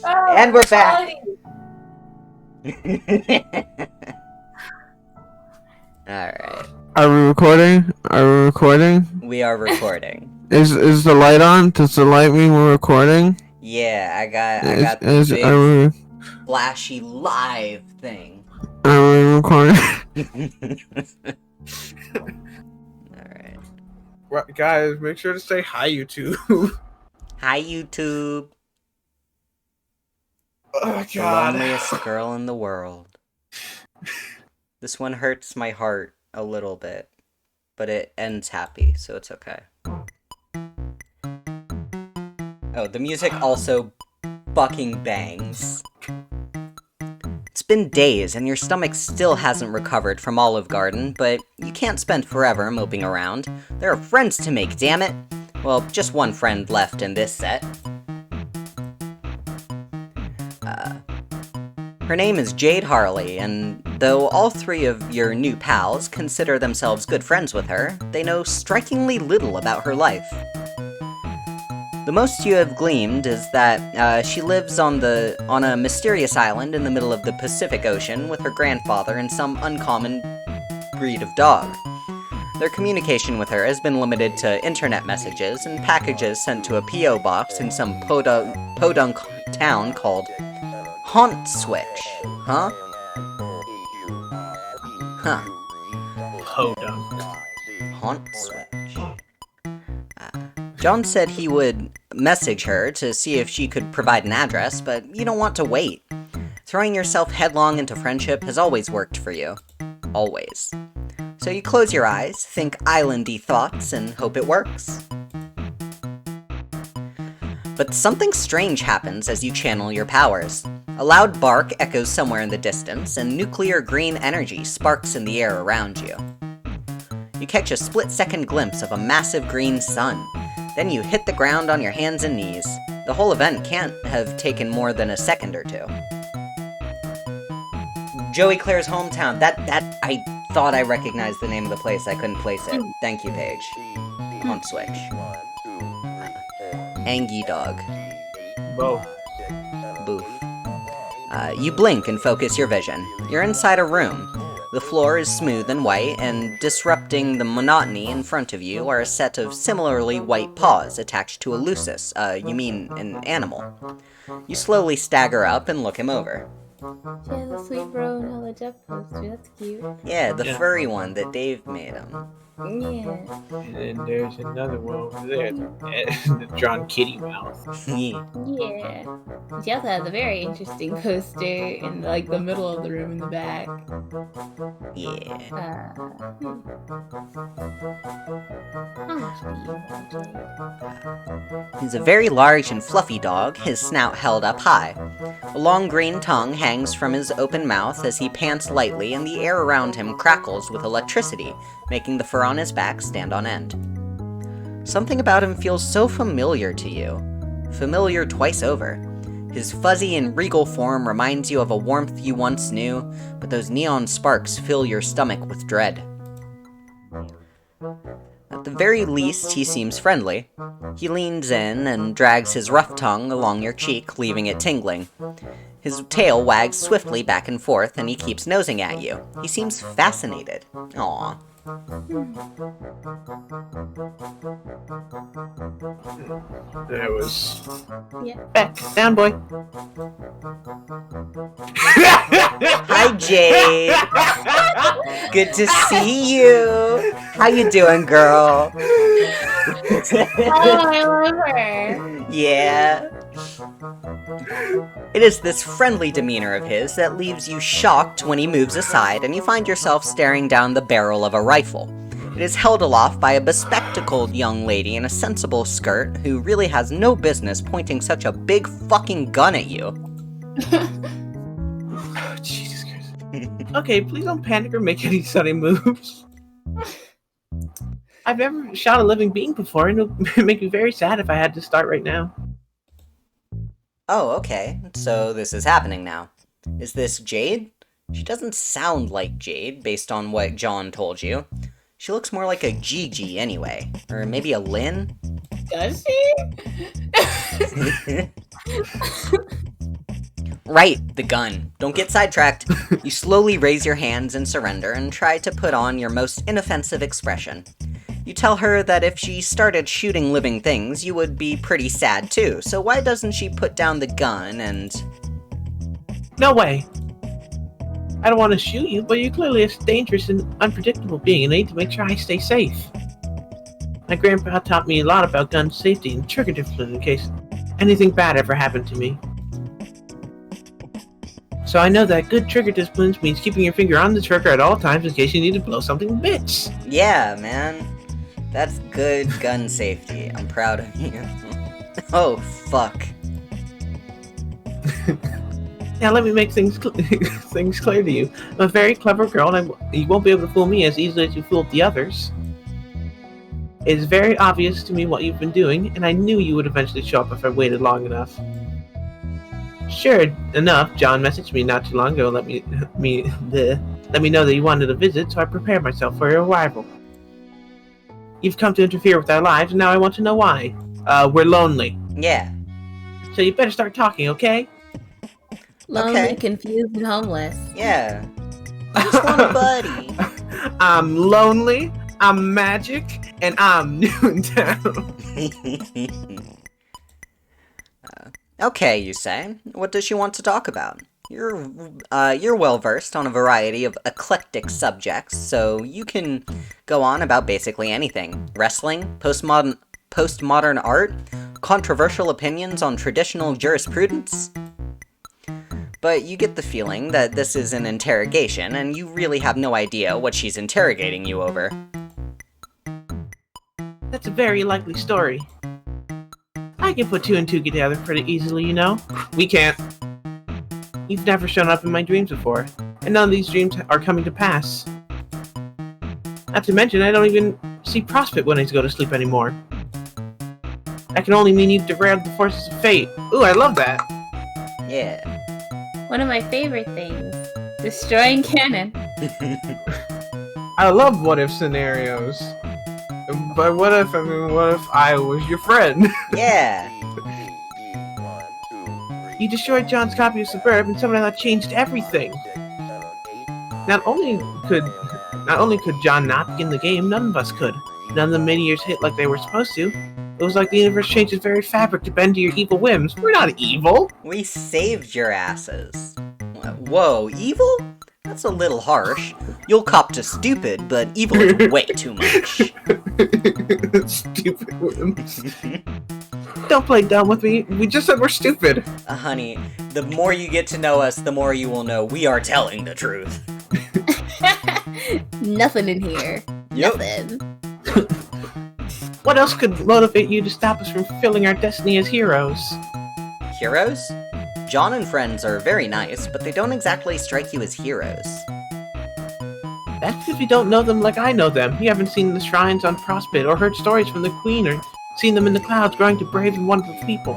Oh, And we're back. Alright. Are we recording? Are we recording? We are recording. Is the light on? Does the light mean we're recording? Yeah, I got the big flashy live thing. Are we recording? Alright. Right, guys, make sure to say hi, YouTube. Hi, YouTube. Oh, The God. loneliest girl in the world. This one hurts my heart a little bit, but it ends happy, so it's okay. Oh, the music also fucking bangs. It's been days, and your stomach still hasn't recovered from Olive Garden, but you can't spend forever moping around. There are friends to make, damn it! Well, just one friend left in this set. Her name is Jade Harley, and though all three of your new pals consider themselves good friends with her, they know strikingly little about her life. The most you have gleaned is that she lives on a mysterious island in the middle of the Pacific Ocean with her grandfather and some uncommon breed of dog. Their communication with her has been limited to internet messages and packages sent to a P.O. box in some podunk town called Haunt Switch. Huh? Huh. Podunk. Haunt Switch. John said he would message her to see if she could provide an address, but you don't want to wait. Throwing yourself headlong into friendship has always worked for you. Always. So you close your eyes, think islandy thoughts, and hope it works. But something strange happens as you channel your powers. A loud bark echoes somewhere in the distance, and nuclear green energy sparks in the air around you. You catch a split-second glimpse of a massive green sun. Then you hit the ground on your hands and knees. The whole event can't have taken more than a second or two. Joey Claire's hometown. I thought I recognized the name of the place. I couldn't place it. Thank you, Paige. On Switch. Angie dog. Bo. Boof. You blink and focus your vision. You're inside a room. The floor is smooth and white, and disrupting the monotony in front of you are a set of similarly white paws attached to a lusus, you mean an animal. You slowly stagger up and look him over. Yeah, the sweet bro and Hella Jeff poster, that's cute. Yeah, the Yeah. furry one that Dave made him. Yeah. And then there's another one over there, the drawn kitty mouth. Yeah. Yeah. She also has a very interesting poster in like the middle of the room in the back. How much do you want, Jade? He's a very large and fluffy dog, his snout held up high. A long green tongue hangs from his open mouth as he pants lightly, and the air around him crackles with electricity, making the fur on his back stand on end. Something about him feels so familiar to you. Familiar twice over. His fuzzy and regal form reminds you of a warmth you once knew, but those neon sparks fill your stomach with dread. At the very least, he seems friendly. He leans in and drags his rough tongue along your cheek, leaving it tingling. His tail wags swiftly back and forth, and he keeps nosing at you. He seems fascinated. Aww. There was. Yeah. Back down, boy. Hi, Jade. Good to see you. How you doing, girl? Oh, I love her. Yeah. It is this friendly demeanor of his that leaves you shocked when he moves aside and you find yourself staring down the barrel of a rifle. It is held aloft by a bespectacled young lady in a sensible skirt who really has no business pointing such a big fucking gun at you. Oh, Jesus Christ. Okay, please don't panic or make any sudden moves. I've never shot a living being before, and it would make me very sad if I had to start right now. Oh, okay. So this is happening now. Is this Jade? She doesn't sound like Jade, based on what John told you. She looks more like a Gigi anyway. Or maybe a Lynn? Does she? Right, the gun. Don't get sidetracked. You slowly raise your hands in surrender and try to put on your most inoffensive expression. You tell her that if she started shooting living things, you would be pretty sad too, so why doesn't she put down the gun and... No way. I don't want to shoot you, but you're clearly a dangerous and unpredictable being, and I need to make sure I stay safe. My grandpa taught me a lot about gun safety and trigger discipline in case anything bad ever happened to me. So I know that good trigger discipline means keeping your finger on the trigger at all times in case you need to blow something to bits. Yeah, man. That's good gun safety. I'm proud of you. Oh, fuck. Now let me make things clear to you. I'm a very clever girl, and you won't be able to fool me as easily as you fooled the others. It is very obvious to me what you've been doing, and I knew you would eventually show up if I waited long enough. Sure enough, John messaged me not too long ago, let me know that you wanted a visit, so I prepared myself for your arrival. You've come to interfere with our lives, and now I want to know why. We're lonely. Yeah. So you better start talking, okay? Lonely, Okay. confused, and homeless. Yeah. I just want a buddy. I'm lonely, I'm magic, and I'm new in town. Okay, you say. What does she want to talk about? You're well-versed on a variety of eclectic subjects, so you can go on about basically anything. Wrestling, postmodern art, controversial opinions on traditional jurisprudence. But you get the feeling that this is an interrogation, and you really have no idea what she's interrogating you over. That's a very likely story. I can put two and two together pretty easily, you know? We can't. You've never shown up in my dreams before, and none of these dreams are coming to pass. Not to mention, I don't even see Prospect when I go to sleep anymore. That can only mean you've derailed the forces of fate. Ooh, I love that. Yeah. One of my favorite things. Destroying canon. I love what-if scenarios. But what if I was your friend? Yeah. You destroyed John's copy of Suburb, and somehow that changed everything. Not only could John not be in the game, none of us could. None of the meteors hit like they were supposed to. It was like the universe changed its very fabric to bend to your evil whims. We're not evil. We saved your asses. Whoa, evil? That's a little harsh. You'll cop to stupid, but evil is way too much. Stupid whims. Don't play dumb with me. We just said we're stupid. Honey, the more you get to know us, the more you will know we are telling the truth. Nothing in here. Yep. Nothing. What else could motivate you to stop us from fulfilling our destiny as heroes? Heroes? John and friends are very nice, but they don't exactly strike you as heroes. That's because you don't know them like I know them. You haven't seen the shrines on Prospect, or heard stories from the Queen, or seen them in the clouds growing to brave and wonderful people.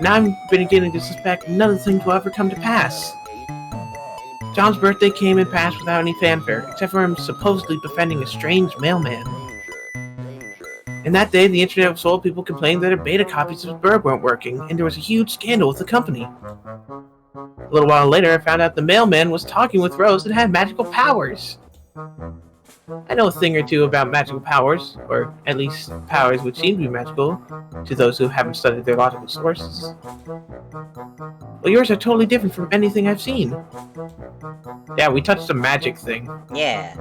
Now I'm beginning to suspect none of the things will ever come to pass. John's birthday came and passed without any fanfare, except for him supposedly befriending a strange mailman. And that day, the internet was full of people complaining that their beta copies of Suburb weren't working, and there was a huge scandal with the company. A little while later, I found out the mailman was talking with Rose and had magical powers. I know a thing or two about magical powers, or at least powers which seem to be magical, to those who haven't studied their logical sources. Well, yours are totally different from anything I've seen. Yeah, we touched a magic thing. Yeah.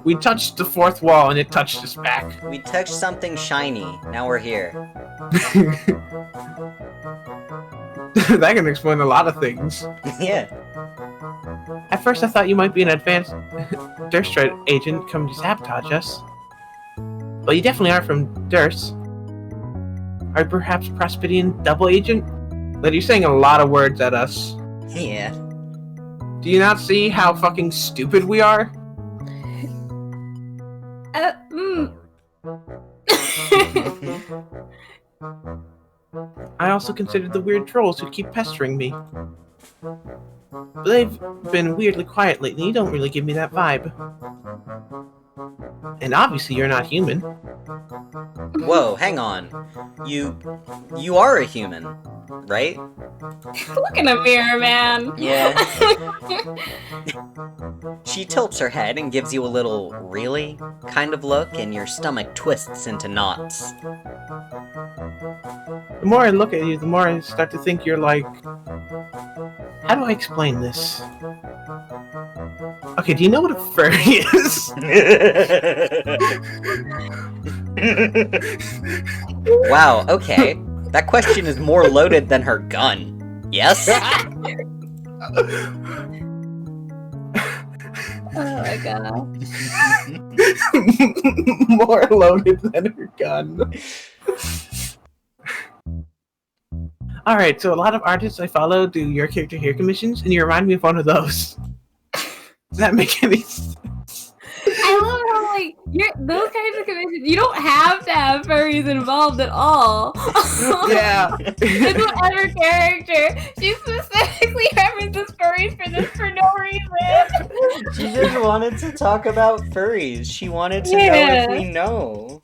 We touched the fourth wall and it touched us back. We touched something shiny. Now we're here. That can explain a lot of things. Yeah. At first I thought you might be an advanced Durst agent coming to sabotage us. But you definitely aren't from Durst. Are you perhaps Prospedian double agent? But you're saying a lot of words at us. Yeah. Do you not see how fucking stupid we are? I also considered the weird trolls who keep pestering me. But they've been weirdly quiet lately. You don't really give me that vibe. And obviously you're not human. Whoa, hang on. You are a human, right? Look in the mirror, man. Yeah. She tilts her head and gives you a little, really? kind of look, and your stomach twists into knots. The more I look at you, the more I start to think you're like... How do I explain this? Okay, do you know what a furry is? Wow, okay. That question is more loaded than her gun. Yes? Oh my god. More loaded than her gun. Alright, so a lot of artists I follow do your character here commissions, and you remind me of one of those. Does that make any sense? I love how, like, those kinds of commissions, you don't have to have furries involved at all. Yeah. It's whatever character. She specifically references furries for no reason. She just wanted to talk about furries. She wanted to know if we know.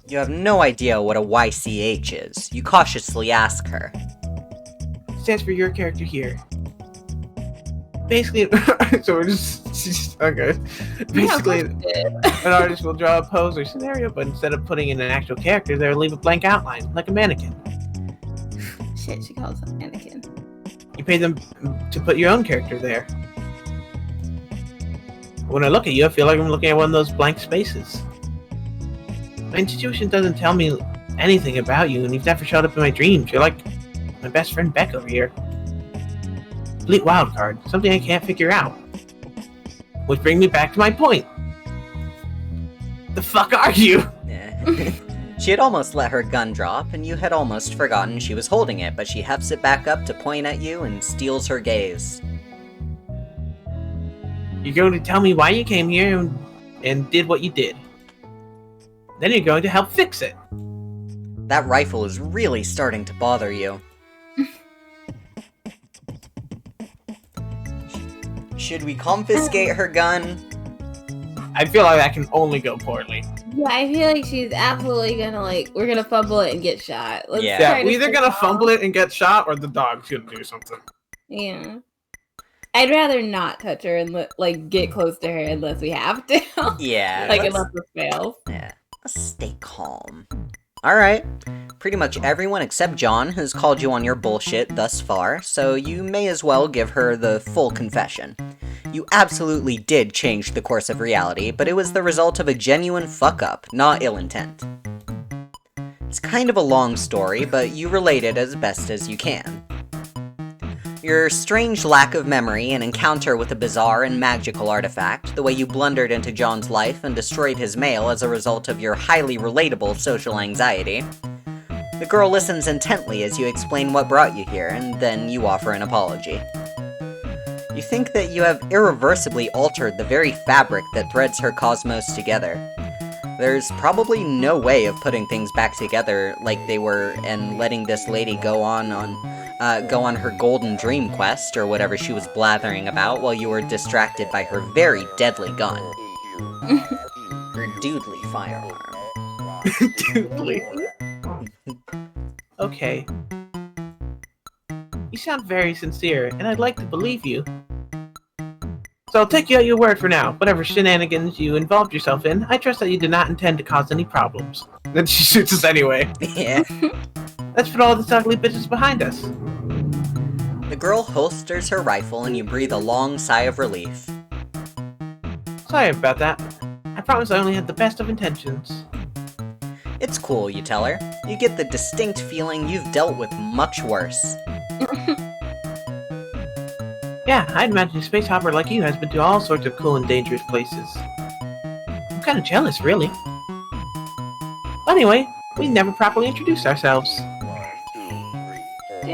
You have no idea what a YCH is. You cautiously ask her. Stands for your character here. Basically, so we're just okay. Basically, an artist will draw a pose or scenario, but instead of putting in an actual character, they'll leave a blank outline, like a mannequin. Shit, she calls it mannequin. You pay them to put your own character there. When I look at you, I feel like I'm looking at one of those blank spaces. My intuition doesn't tell me anything about you, and you've never showed up in my dreams. You're like my best friend Beck over here. Complete wild card, something I can't figure out. Which brings me back to my point. The fuck are you? Yeah. She had almost let her gun drop, and you had almost forgotten she was holding it, but she hefts it back up to point at you and steals her gaze. You're going to tell me why you came here and did what you did. Then you're going to help fix it. That rifle is really starting to bother you. Should we confiscate her gun? I feel like that can only go poorly. Yeah, I feel like she's absolutely gonna, like, we're gonna fumble it and get shot. Let's Yeah. Yeah, try to we're either figure gonna out- fumble it and get shot, or the dog's gonna do something. Yeah. I'd rather not touch her and, like, get close to her unless we have to. Yeah. Like, let's- unless this fails. Yeah. Let's stay calm. Alright. Pretty much everyone except John has called you on your bullshit thus far, so you may as well give her the full confession. You absolutely did change the course of reality, but it was the result of a genuine fuck-up, not ill intent. It's kind of a long story, but you relate it as best as you can. Your strange lack of memory and encounter with a bizarre and magical artifact, the way you blundered into John's life and destroyed his mail as a result of your highly relatable social anxiety. The girl listens intently as you explain what brought you here, and then you offer an apology. You think that you have irreversibly altered the very fabric that threads her cosmos together. There's probably no way of putting things back together like they were and letting this lady go on her golden dream quest or whatever she was blathering about while you were distracted by her very deadly gun. Her doodly firearm. Doodly. Okay. You sound very sincere, and I'd like to believe you. So I'll take you at your word for now. Whatever shenanigans you involved yourself in, I trust that you did not intend to cause any problems. Then she shoots us anyway. Yeah. Let's put all this ugly business behind us. The girl holsters her rifle and you breathe a long sigh of relief. Sorry about that. I promise I only had the best of intentions. It's cool, you tell her. You get the distinct feeling you've dealt with much worse. Yeah, I'd imagine a space hopper like you has been to all sorts of cool and dangerous places. I'm kind of jealous, really. Anyway, we never properly introduced ourselves.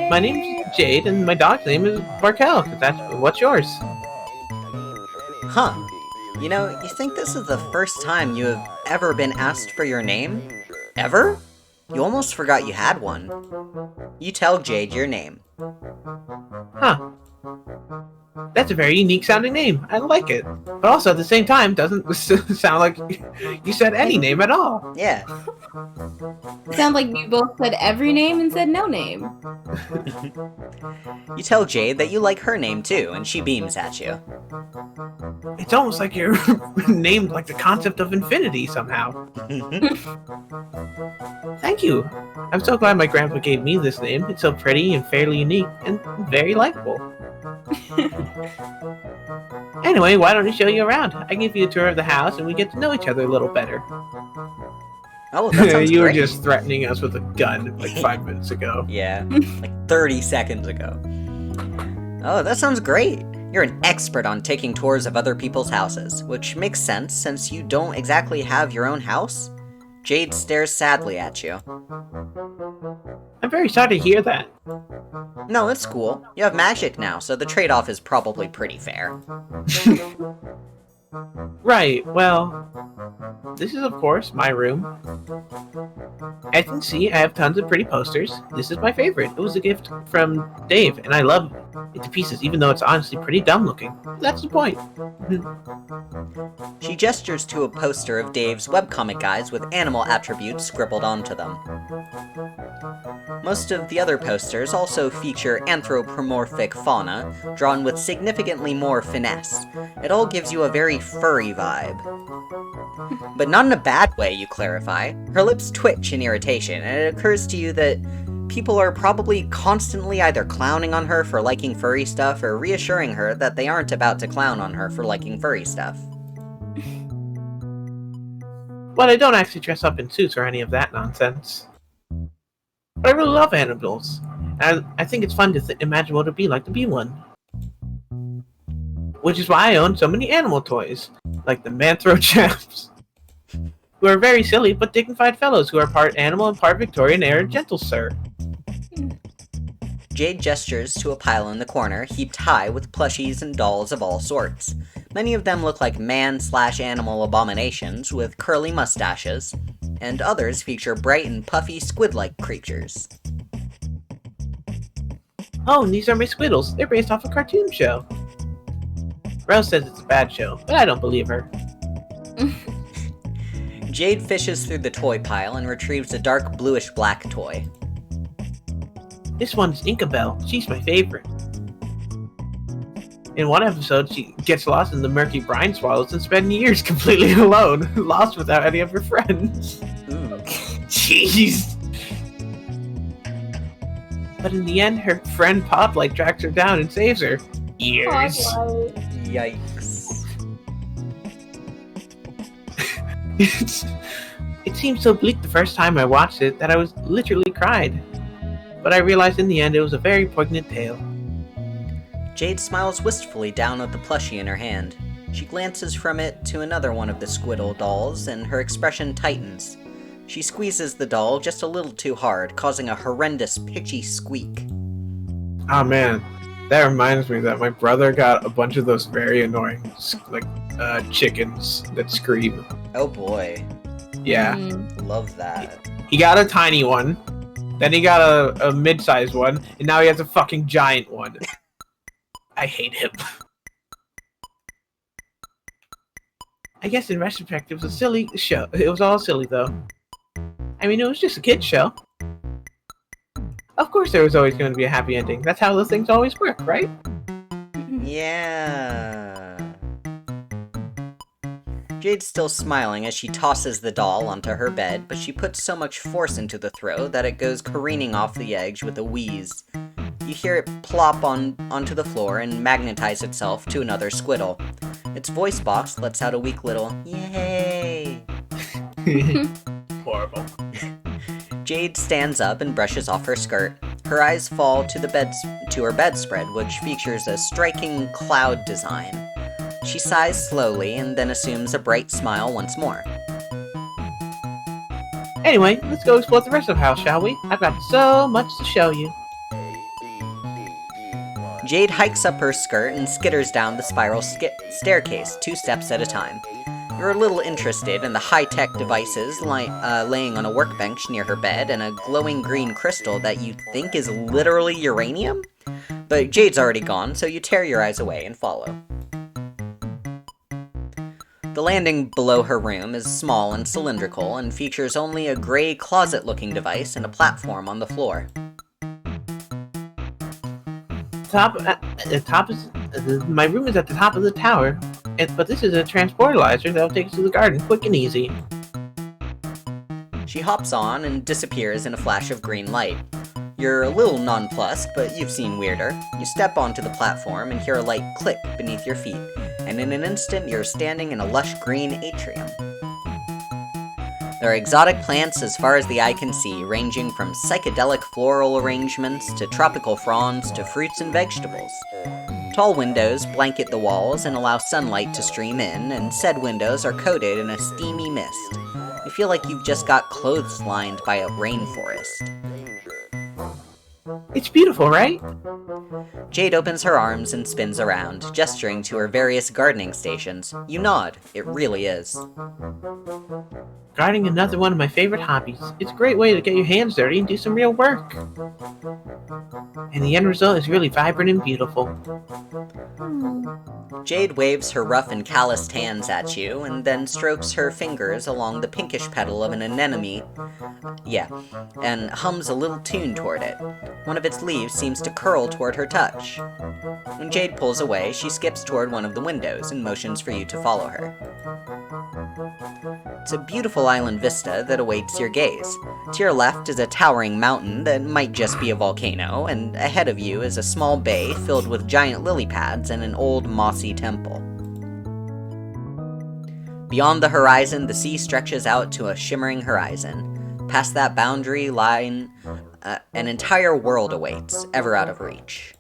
My name's Jade, and my dog's name is Barkel. What's yours? Huh. You know, you think this is the first time you have ever been asked for your name? Ever? You almost forgot you had one. You tell Jade your name. Huh. That's a very unique sounding name. I like it. But also at the same time, doesn't sound like you said any name at all. Yeah. It sounds like you both said every name and said no name. You tell Jade that you like her name too, and she beams at you. It's almost like you're named like the concept of infinity somehow. Thank you. I'm so glad my grandpa gave me this name. It's so pretty and fairly unique and very likable. Anyway, why don't I show you around? I give you a tour of the house and we get to know each other a little better. Oh, that sounds You were great. just threatening us with a gun like 5 minutes ago. Yeah, like 30 seconds ago. Oh, that sounds great. You're an expert on taking tours of other people's houses, which makes sense since you don't exactly have your own house. Jade stares sadly at you. I'm very sorry to hear that. No, it's cool. You have magic now, so the trade-off is probably pretty fair. Right, well, this is of course my room. As you can see, I have tons of pretty posters. This is my favorite. It was a gift from Dave, and I love it to pieces, even though it's honestly pretty dumb looking. That's the point. She gestures to a poster of Dave's webcomic guides with animal attributes scribbled onto them. Most of the other posters also feature anthropomorphic fauna, drawn with significantly more finesse. It all gives you a very furry vibe. But not in a bad way, you clarify. Her lips twitch in irritation, and it occurs to you that people are probably constantly either clowning on her for liking furry stuff or reassuring her that they aren't about to clown on her for liking furry stuff. Well, I don't actually dress up in suits or any of that nonsense. But I really love animals, and I think it's fun to imagine what it'd be like to be one. Which is why I own so many animal toys, like the Manthro Chaps, who are very silly but dignified fellows who are part animal and part Victorian era gentle sir. Jade gestures to a pile in the corner, heaped high with plushies and dolls of all sorts. Many of them look like man/animal abominations with curly mustaches, and others feature bright and puffy squid-like creatures. Oh, and these are my squiddles. They're based off a cartoon show. Rose says it's a bad show, but I don't believe her. Jade fishes through the toy pile and retrieves a dark bluish-black toy. This one's Inkabelle. She's my favorite. In one episode, she gets lost in the murky brine swallows and spends years completely alone, lost without any of her friends. Ooh. Jeez! But in the end, her friend Podlight tracks her down and saves her. Years. Yikes. It seemed so bleak the first time I watched it that I was literally cried. But I realized in the end it was a very poignant tale. Jade smiles wistfully down at the plushie in her hand. She glances from it to another one of the Squiddle dolls, and her expression tightens. She squeezes the doll just a little too hard, causing a horrendous pitchy squeak. Oh man, that reminds me that my brother got a bunch of those very annoying, chickens that scream. Oh boy. Yeah. Love that. He got a tiny one, then he got a mid-sized one, and now he has a fucking giant one. I hate him. I guess in retrospect, it was a silly show. It was all silly, though. I mean, it was just a kid's show. Of course there was always going to be a happy ending. That's how those things always work, right? Yeah. Jade's still smiling as she tosses the doll onto her bed, but she puts so much force into the throw that it goes careening off the edge with a wheeze. You hear it plop onto the floor and magnetize itself to another Squiddle. Its voice box lets out a weak little, "Yay!" Horrible. Jade stands up and brushes off her skirt. Her eyes fall to her bedspread, which features a striking cloud design. She sighs slowly and then assumes a bright smile once more. Anyway, let's go explore the rest of the house, shall we? I've got so much to show you. Jade hikes up her skirt and skitters down the spiral staircase, 2 steps at a time. You're a little interested in the high-tech devices laying on a workbench near her bed and a glowing green crystal that you think is literally uranium? But Jade's already gone, so you tear your eyes away and follow. The landing below her room is small and cylindrical and features only a gray closet-looking device and a platform on the floor. My room is at the top of the tower, but this is a transportalizer that'll take us to the garden quick and easy. She hops on and disappears in a flash of green light. You're a little nonplussed, but you've seen weirder. You step onto the platform and hear a light click beneath your feet, and in an instant you're standing in a lush green atrium. There are exotic plants as far as the eye can see, ranging from psychedelic floral arrangements to tropical fronds to fruits and vegetables. Tall windows blanket the walls and allow sunlight to stream in, and said windows are coated in a steamy mist. You feel like you've just got clotheslined by a rainforest. It's beautiful, right? Jade opens her arms and spins around, gesturing to her various gardening stations. You nod. It really is. Gardening is another one of my favorite hobbies. It's a great way to get your hands dirty and do some real work. And the end result is really vibrant and beautiful. Jade waves her rough and calloused hands at you, and then strokes her fingers along the pinkish petal of an anemone. And hums a little tune toward it. One of its leaves seems to curl toward her touch. When Jade pulls away, she skips toward one of the windows and motions for you to follow her. It's a beautiful island vista that awaits your gaze. To your left is a towering mountain that might just be a volcano, and ahead of you is a small bay filled with giant lily pads and an old mossy temple. Beyond the horizon, the sea stretches out to a shimmering horizon. Past that boundary line, an entire world awaits, ever out of reach.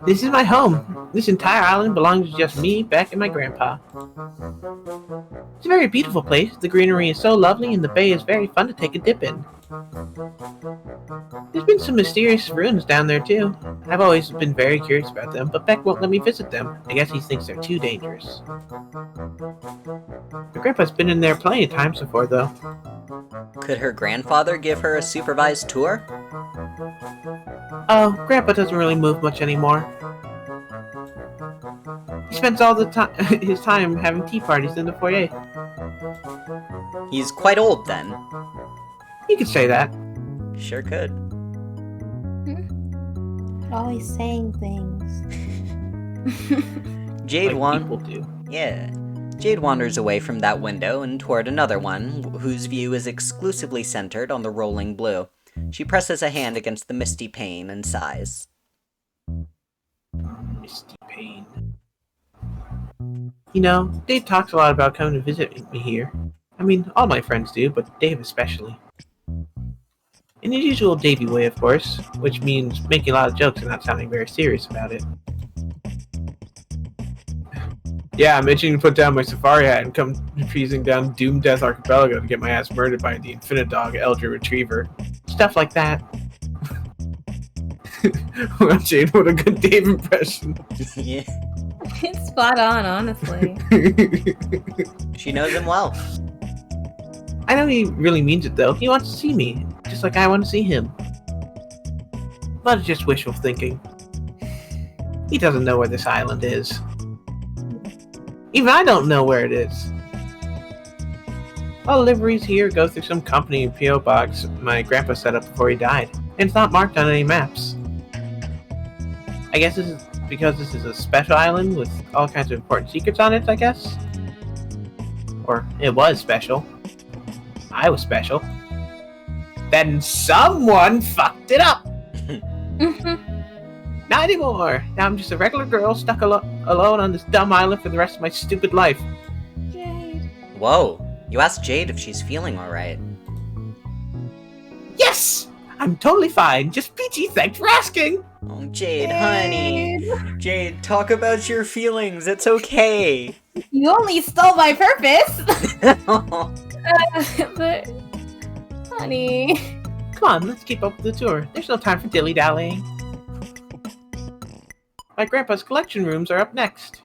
This is my home. This entire island belongs to just me, Beck, and my grandpa. It's a very beautiful place. The greenery is so lovely, and the bay is very fun to take a dip in. There's been some mysterious ruins down there, too. I've always been very curious about them, but Beck won't let me visit them. I guess he thinks they're too dangerous. My grandpa's been in there plenty of times before, though. Could her grandfather give her a supervised tour? Oh, Grandpa doesn't really move much anymore. He spends all his time having tea parties in the foyer. He's quite old then. You could say that. Sure could. Always saying things. Jade people do. Jade wanders away from that window and toward another one, whose view is exclusively centered on the rolling blue. She presses a hand against the misty pane and sighs. Misty pane. You know, Dave talks a lot about coming to visit me here. I mean, all my friends do, but Dave especially. In his usual Davey way, of course, which means making a lot of jokes and not sounding very serious about it. Yeah, I'm itching to put down my safari hat and come freezing down Doom Death Archipelago to get my ass murdered by the Infinidog Elder Retriever. Stuff like that. Well, Jade, what a good Dave impression. Yeah. It's spot on, honestly. She knows him well. I know he really means it, though. He wants to see me, just like I want to see him. But it's just wishful thinking. He doesn't know where this island is. Even I don't know where it is. All deliveries here go through some company P.O. box my grandpa set up before he died, and it's not marked on any maps. I guess this is because this is a special island with all kinds of important secrets on it, I guess? Or it was special. I was special. Then someone fucked it up! Not anymore! Now I'm just a regular girl stuck alone on this dumb island for the rest of my stupid life. Jade. Whoa, you asked Jade if she's feeling alright. Yes! I'm totally fine. Just peachy, thanks for asking! Oh, Jade, honey. Jade, talk about your feelings. It's okay. You only stole my purpose! But, honey... Come on, let's keep up with the tour. There's no time for dilly-dallying. My grandpa's collection rooms are up next.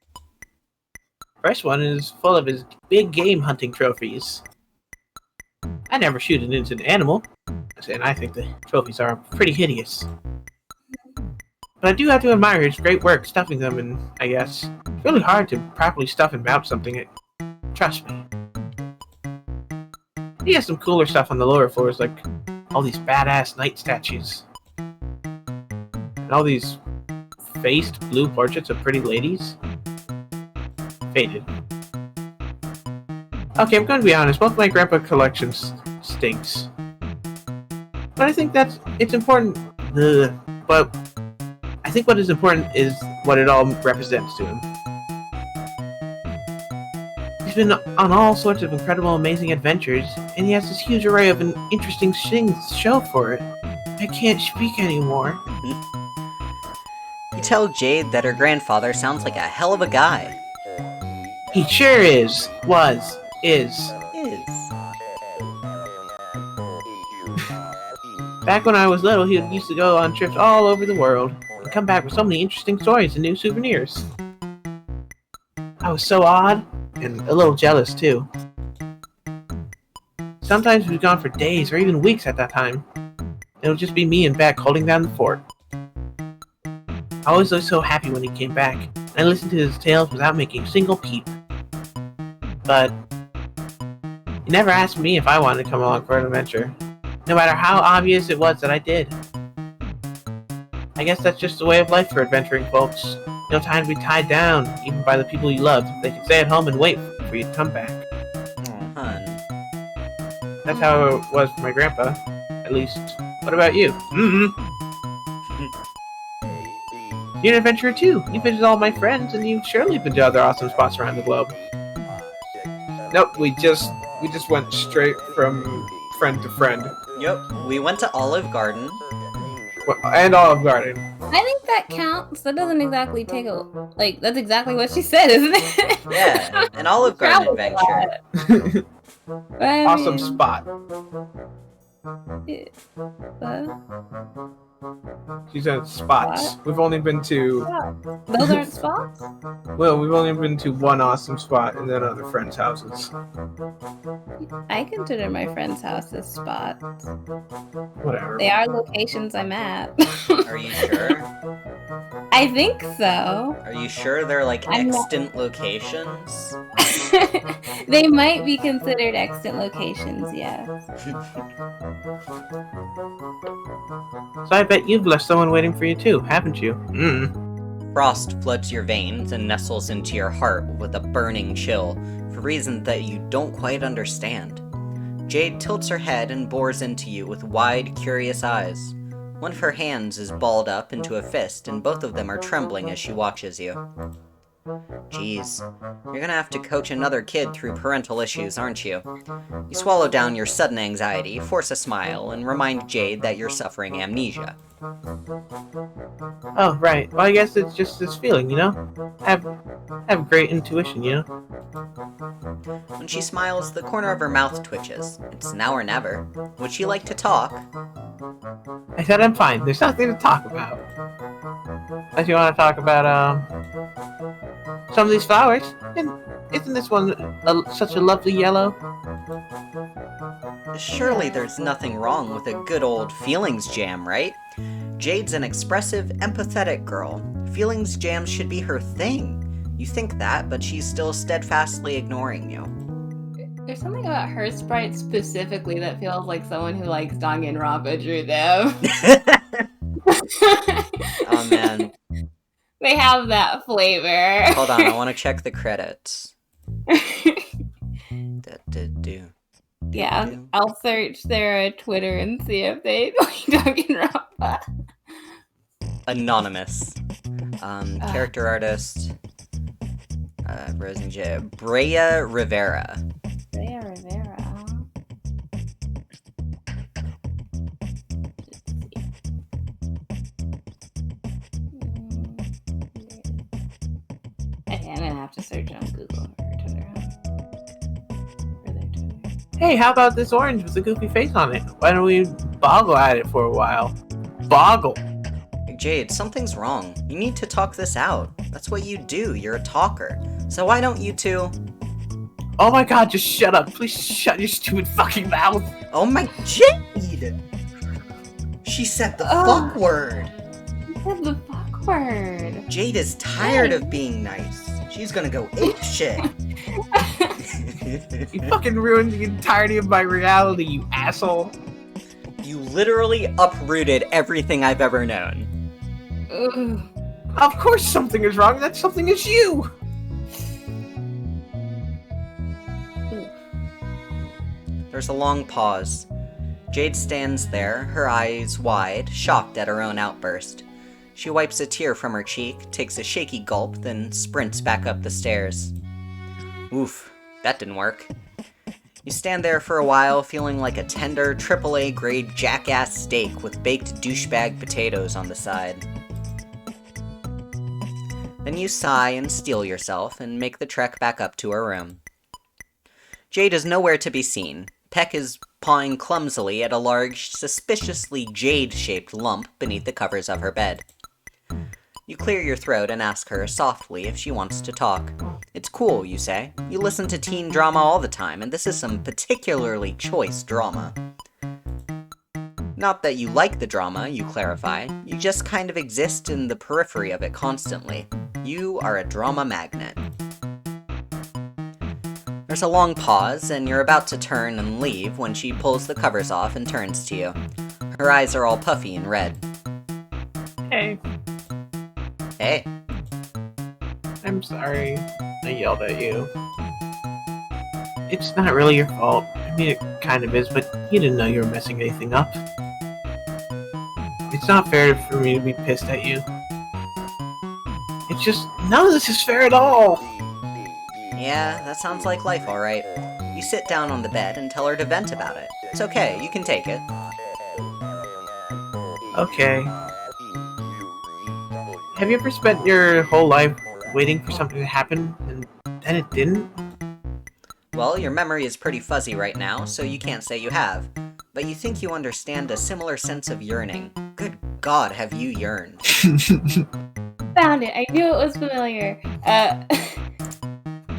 First one is full of his big game hunting trophies. I never shoot an innocent animal, and I think the trophies are pretty hideous. But I do have to admire his great work stuffing them, and I guess it's really hard to properly stuff and mount something. Trust me. He has some cooler stuff on the lower floors, like all these badass knight statues. And all these faced blue portraits of pretty ladies. Faded. Okay, I'm going to be honest, both my grandpa collections stinks. But I think it's important. But I think what is important is what it all represents to him. He's been on all sorts of incredible, amazing adventures, and he has this huge array of interesting things to show for it. I can't speak anymore. You tell Jade that her grandfather sounds like a hell of a guy. He sure is. Is. Back when I was little, he used to go on trips all over the world and come back with so many interesting stories and new souvenirs. I was so awed and a little jealous too. Sometimes we'd be gone for days or even weeks at that time. It would just be me and Beck holding down the fort. I always looked so happy when he came back, and I listened to his tales without making a single peep. But he never asked me if I wanted to come along for an adventure, no matter how obvious it was that I did. I guess that's just the way of life for adventuring folks. No time to be tied down, even by the people you loved. They can stay at home and wait for you to come back. Oh, hun. That's how it was for my grandpa. At least, what about you? You're an adventurer too. You visited all my friends, and you've surely been to other awesome spots around the globe. Nope, we just went straight from friend to friend. Yep, we went to Olive Garden. And Olive Garden. I think that counts. That doesn't exactly take a that's exactly what she said, isn't it? Yeah, an Olive Garden adventure. Awesome spot. She said spots. What? We've only been to Those aren't spots? we've only been to one awesome spot and then other friends' houses. I consider my friend's house as spots. Whatever. They are locations I'm at. Are you sure? I think so. Are you sure they're like I'm not- extant locations? They might be considered extant locations, yes. So I bet you've left someone waiting for you too, haven't you? Frost floods your veins and nestles into your heart with a burning chill, for reasons that you don't quite understand. Jade tilts her head and bores into you with wide, curious eyes. One of her hands is balled up into a fist, and both of them are trembling as she watches you. Geez, you're gonna have to coach another kid through parental issues, aren't you? You swallow down your sudden anxiety, force a smile, and remind Jade that you're suffering amnesia. Oh, right. Well, I guess it's just this feeling, you know? I have great intuition, you know? When she smiles, the corner of her mouth twitches. It's now or never. Would she like to talk? I said I'm fine. There's nothing to talk about. Unless you want to talk about, some of these flowers. And isn't this one such a lovely yellow? Surely there's nothing wrong with a good old feelings jam, right? Jade's an expressive, empathetic girl. Feelings jams should be her thing. You think that, but she's still steadfastly ignoring you. There's something about her sprite specifically that feels like someone who likes Danganronpa drew them. Oh man. They have that flavor. Hold on, I want to check the credits. Yeah, I'll search their Twitter and see if they like Danganronpa. Anonymous. Character artist. Rose and J. Brea Rivera. Brea Rivera. Okay, I'm gonna have to search on Google for her Twitter. For their Twitter. Hey, how about this orange with a goofy face on it? Why don't we boggle at it for a while? Boggle! Jade, something's wrong. You need to talk this out. That's what you do. You're a talker. So why don't you two... Oh my god, just shut up. Please shut your stupid fucking mouth. Oh my... Jade! She said the fuck word. You said the fuck awkward. Jade is tired of being nice. She's gonna go apeshit. You fucking ruined the entirety of my reality, you asshole. You literally uprooted everything I've ever known. Ugh. Of course something is wrong, that something is you! There's a long pause. Jade stands there, her eyes wide, shocked at her own outburst. She wipes a tear from her cheek, takes a shaky gulp, then sprints back up the stairs. Oof, that didn't work. You stand there for a while, feeling like a tender, AAA grade jackass steak with baked douchebag potatoes on the side. Then you sigh and steel yourself, and make the trek back up to her room. Jade is nowhere to be seen. Peck is pawing clumsily at a large, suspiciously jade-shaped lump beneath the covers of her bed. You clear your throat and ask her softly if she wants to talk. It's cool, you say. You listen to teen drama all the time, and this is some particularly choice drama. Not that you like the drama, you clarify. You just kind of exist in the periphery of it constantly. You are a drama magnet. There's a long pause, and you're about to turn and leave when she pulls the covers off and turns to you. Her eyes are all puffy and red. Hey, Hey. I'm sorry I yelled at you. It's not really your fault. I mean, it kind of is, but you didn't know you were messing anything up. It's not fair for me to be pissed at you. It's just, none of this is fair at all! Yeah, that sounds like life, alright. You sit down on the bed and tell her to vent about it. It's okay, you can take it. Okay. Have you ever spent your whole life waiting for something to happen, and then it didn't? Well, your memory is pretty fuzzy right now, so you can't say you have. But you think you understand a similar sense of yearning. Good God, have you yearned? Found it. I knew it was familiar.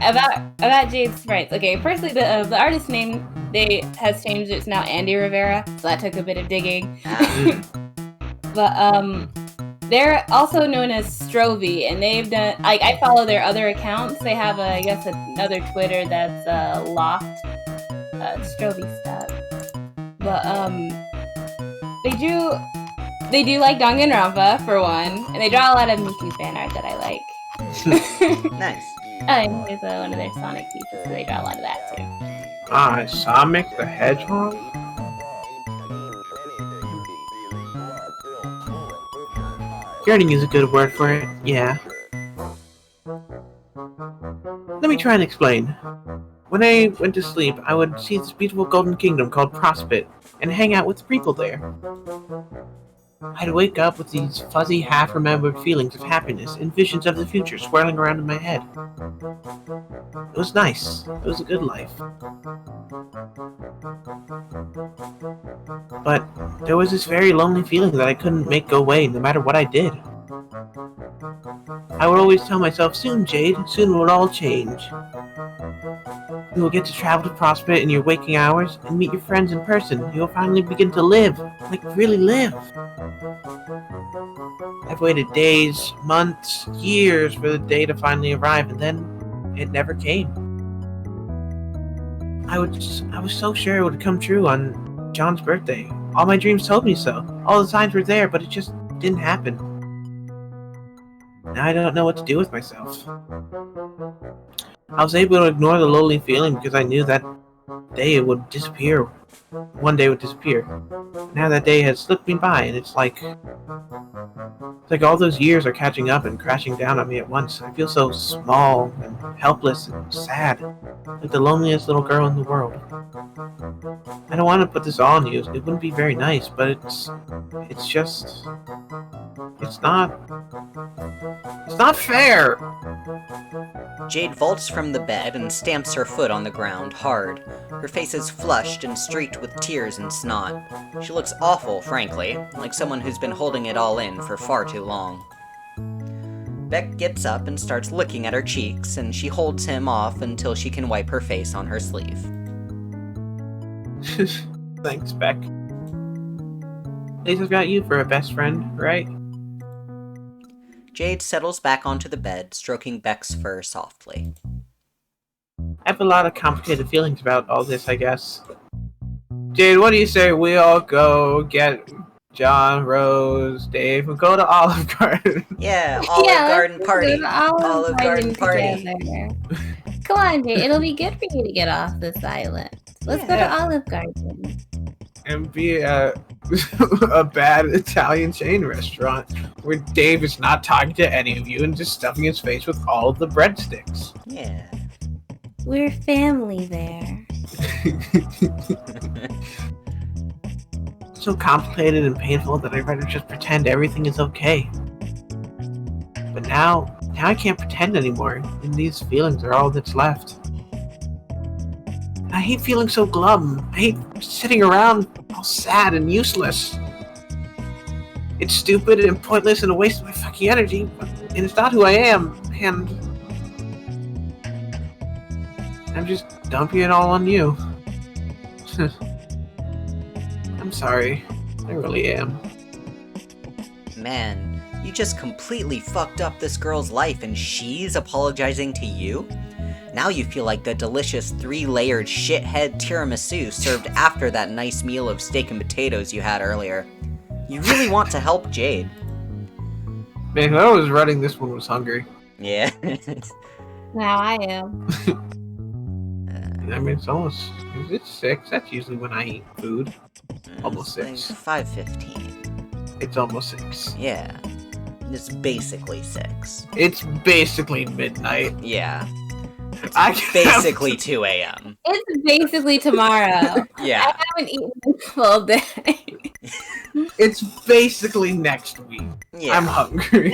About Jade's sprites. Okay, firstly, the artist name has changed. It's now Andy Rivera, so that took a bit of digging. But they're also known as Strovie, and they've done I follow their other accounts. They have another Twitter that's locked Strovie stuff. But they do like Danganronpa for one, and they draw a lot of Miku fan art that I like. Nice. And it's one of their Sonic pieces, so they draw a lot of that too. Ah, Sonic the Hedgehog? Yearning is a good word for it, yeah. Let me try and explain. When I went to sleep, I would see this beautiful golden kingdom called Prospit, and hang out with the people there. I'd wake up with these fuzzy, half-remembered feelings of happiness and visions of the future swirling around in my head. It was nice. It was a good life. But there was this very lonely feeling that I couldn't make go away no matter what I did. I would always tell myself, soon, Jade, soon it will all change. You will get to travel to Prospect in your waking hours and meet your friends in person. You will finally begin to live, like really live. I've waited days, months, years for the day to finally arrive, and then it never came. I was so sure it would come true on John's birthday. All my dreams told me so. All the signs were there, but it just didn't happen. Now I don't know what to do with myself. I was able to ignore the lonely feeling because I knew that day it would disappear. One day it would disappear. Now that day has slipped me by, and it's like all those years are catching up and crashing down on me at once. I feel so small and helpless and sad, like the loneliest little girl in the world. I don't want to put this all on you. It wouldn't be very nice, but it's not fair. Jade vaults from the bed and stamps her foot on the ground hard. Her face is flushed and streaked with tears and snot. She looks awful, frankly, like someone who's been holding it all in for far too long. Beck gets up and starts licking at her cheeks, and she holds him off until she can wipe her face on her sleeve. Thanks, Beck. At least I've got you for a best friend, right? Jade settles back onto the bed, stroking Beck's fur softly. I have a lot of complicated feelings about all this, I guess. Jade, what do you say we all go get John, Rose, Dave, and go to Olive Garden? Yeah, Olive Garden party. Olive Garden party. Together. Come on, Jade. It'll be good for you to get off this island. Let's go to Olive Garden. And be a bad Italian chain restaurant where Dave is not talking to any of you and just stuffing his face with all of the breadsticks. Yeah. We're family there. So complicated and painful that I'd rather just pretend everything is okay. But now I can't pretend anymore, and these feelings are all that's left. I hate feeling so glum. I hate sitting around all sad and useless. It's stupid and pointless and a waste of my fucking energy, and it's not who I am, and I'm just dumping it all on you. I'm sorry. I really am. Man, you just completely fucked up this girl's life and she's apologizing to you? Now you feel like the delicious 3-layered shithead tiramisu served after that nice meal of steak and potatoes you had earlier. You really want to help Jade. Man, whoever was running this one was hungry. Yeah. Now I am. I mean, it's 6. That's usually when I eat food. Almost 6. 5:15. It's almost 6. Yeah. It's basically 6. It's basically midnight. Yeah. It's Basically 2 a.m. It's basically tomorrow. Yeah. I haven't eaten this full day. It's basically next week. Yeah. I'm hungry.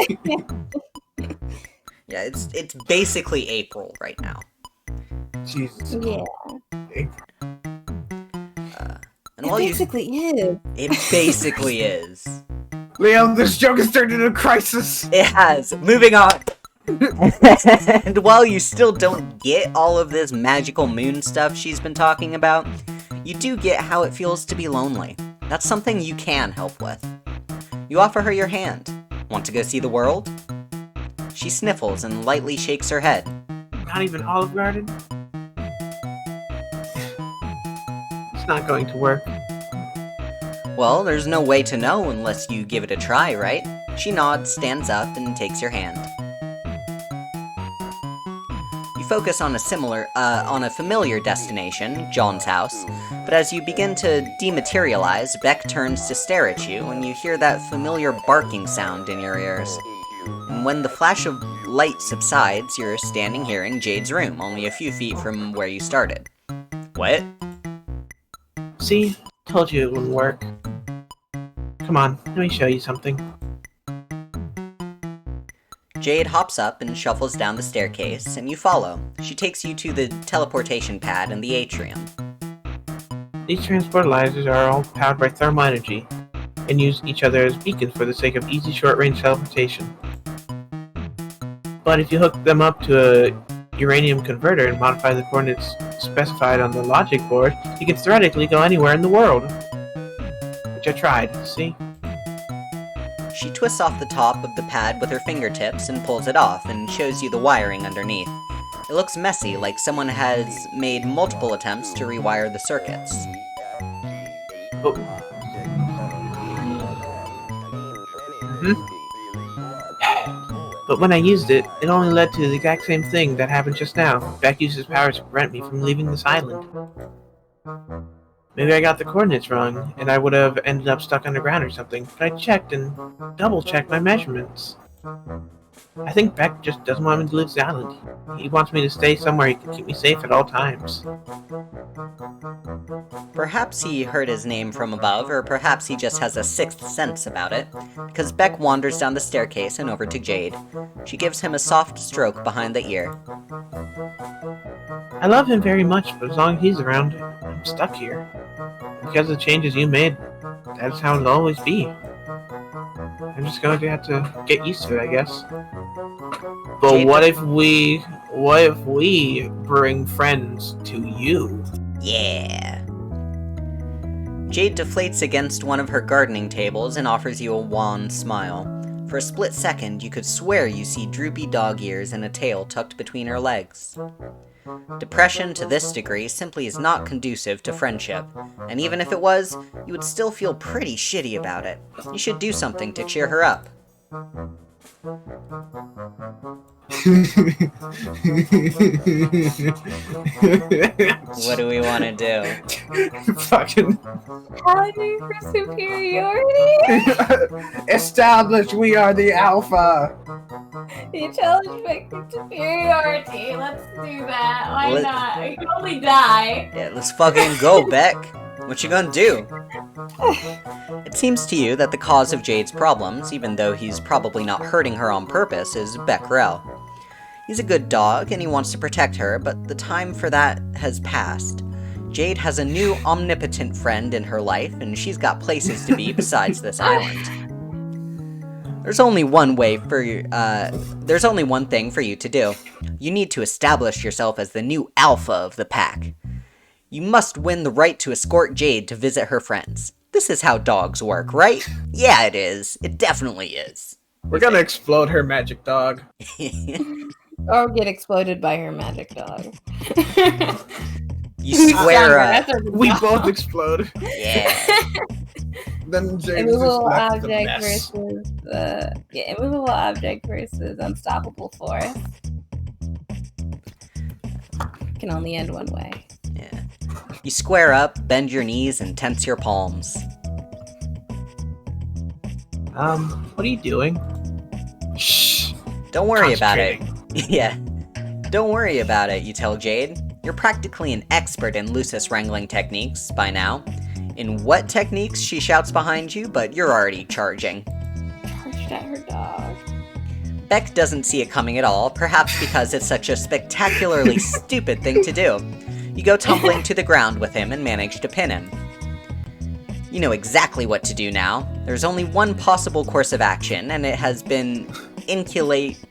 Yeah, it's basically April right now. Jesus. Yeah. And It while basically is. it basically is. Leo, this joke has turned into a crisis. It has. Moving on. And while you still don't get all of this magical moon stuff she's been talking about, you do get how it feels to be lonely. That's something you can help with. You offer her your hand. Want to go see the world? She sniffles and lightly shakes her head. Not even Olive Garden? It's not going to work. Well, there's no way to know unless you give it a try, right? She nods, stands up, and takes your hand. You focus on a familiar destination, John's house, but as you begin to dematerialize, Beck turns to stare at you, and you hear that familiar barking sound in your ears. And when the flash of light subsides, you're standing here in Jade's room, only a few feet from where you started. What? See? Told you it wouldn't work. Come on, let me show you something. Jade hops up and shuffles down the staircase, and you follow. She takes you to the teleportation pad in the atrium. These transportalizers are all powered by thermal energy, and use each other as beacons for the sake of easy short-range teleportation. But if you hook them up to a uranium converter and modify the coordinates specified on the logic board, you can theoretically go anywhere in the world. Which I tried, see? She twists off the top of the pad with her fingertips and pulls it off and shows you the wiring underneath. It looks messy, like someone has made multiple attempts to rewire the circuits. Oh. But when I used it, it only led to the exact same thing that happened just now. Beck used his powers to prevent me from leaving this island. Maybe I got the coordinates wrong, and I would have ended up stuck underground or something, but I checked and double-checked my measurements. I think Beck just doesn't want me to leave the island. He wants me to stay somewhere he can keep me safe at all times. Perhaps he heard his name from above, or perhaps he just has a sixth sense about it, because Beck wanders down the staircase and over to Jade. She gives him a soft stroke behind the ear. I love him very much, but as long as he's around, I'm stuck here. Because of the changes you made, that's how it'll always be. I'm just going to have to get used to it, I guess. But Jade, what if we bring friends to you? Yeah. Jade deflates against one of her gardening tables and offers you a wan smile. For For a split second, you could swear you see droopy dog ears and a tail tucked between her legs. Depression to this degree simply is not conducive to friendship, and even if it was, you would still feel pretty shitty about it. You should do something to cheer her up. What do we want to do? Fucking Challenging for superiority? establish we are the alpha. You challenge for superiority. Let's do that. Why Let- not? You can only die. Yeah, let's fucking go, Beck. What you gonna do? It seems to you that the cause of Jade's problems, even though he's probably not hurting her on purpose, is Becquerel. He's a good dog, and he wants to protect her, but the time for that has passed. Jade has a new omnipotent friend in her life, and she's got places to be besides this island. There's only one thing for you to do. You need to establish yourself as the new alpha of the pack. You must win the right to escort Jade to visit her friends. This is how dogs work, right? Yeah, it is. It definitely is. We're gonna explode her magic dog. Or get exploded by her magic dog. You square up. We both explode. Yeah. Then James is Immovable left with a object mess. versus immovable object versus unstoppable force. Can only end one way. Yeah. You square up, bend your knees, and tense your palms. What are you doing? Shh. Don't worry about it. Concentrating. Yeah. Don't worry about it, you tell Jade. You're practically an expert in Lucis wrangling techniques by now. In what techniques, she shouts behind you, but you're already charging. Charged at her dog. Beck doesn't see it coming at all, perhaps because it's such a spectacularly stupid thing to do. You go tumbling to the ground with him and manage to pin him. You know exactly what to do now. There's only one possible course of action, and it has been inculcated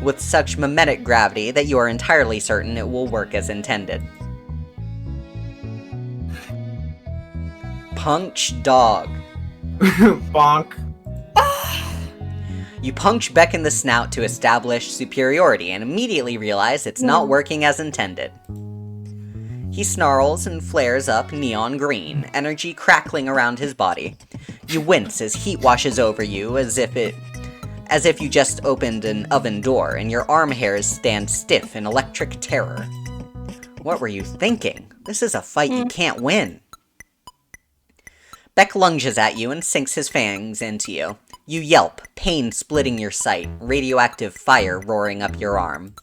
with such mimetic gravity that you are entirely certain it will work as intended. Punch dog. Bonk. You punch Beck in the snout to establish superiority and immediately realize it's not working as intended. He snarls and flares up neon green, energy crackling around his body. You wince as heat washes over you as if you just opened an oven door and your arm hairs stand stiff in electric terror. What were you thinking? This is a fight you can't win. Beck lunges at you and sinks his fangs into you. You yelp, pain splitting your sight, radioactive fire roaring up your arm.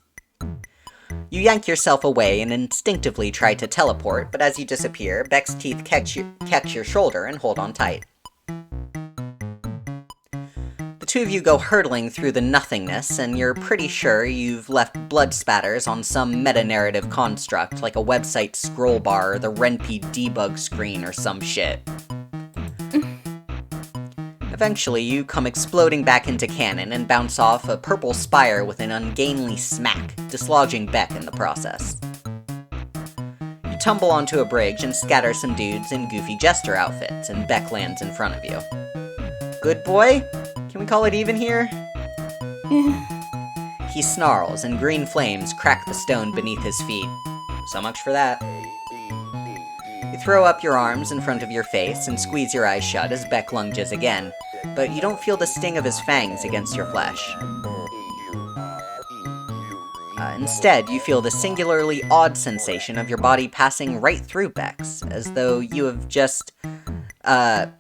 You yank yourself away and instinctively try to teleport, but as you disappear, Beck's teeth catch your shoulder and hold on tight. The two of you go hurtling through the nothingness, and you're pretty sure you've left blood spatters on some meta-narrative construct, like a website scroll bar or the Ren'Py debug screen or some shit. Eventually, you come exploding back into canon and bounce off a purple spire with an ungainly smack, dislodging Beck in the process. You tumble onto a bridge and scatter some dudes in goofy jester outfits, and Beck lands in front of you. Good boy? Can we call it even here? He snarls, and green flames crack the stone beneath his feet. So much for that. You throw up your arms in front of your face and squeeze your eyes shut as Beck lunges again, but you don't feel the sting of his fangs against your flesh. Instead, you feel the singularly odd sensation of your body passing right through Beck's, as though you have just had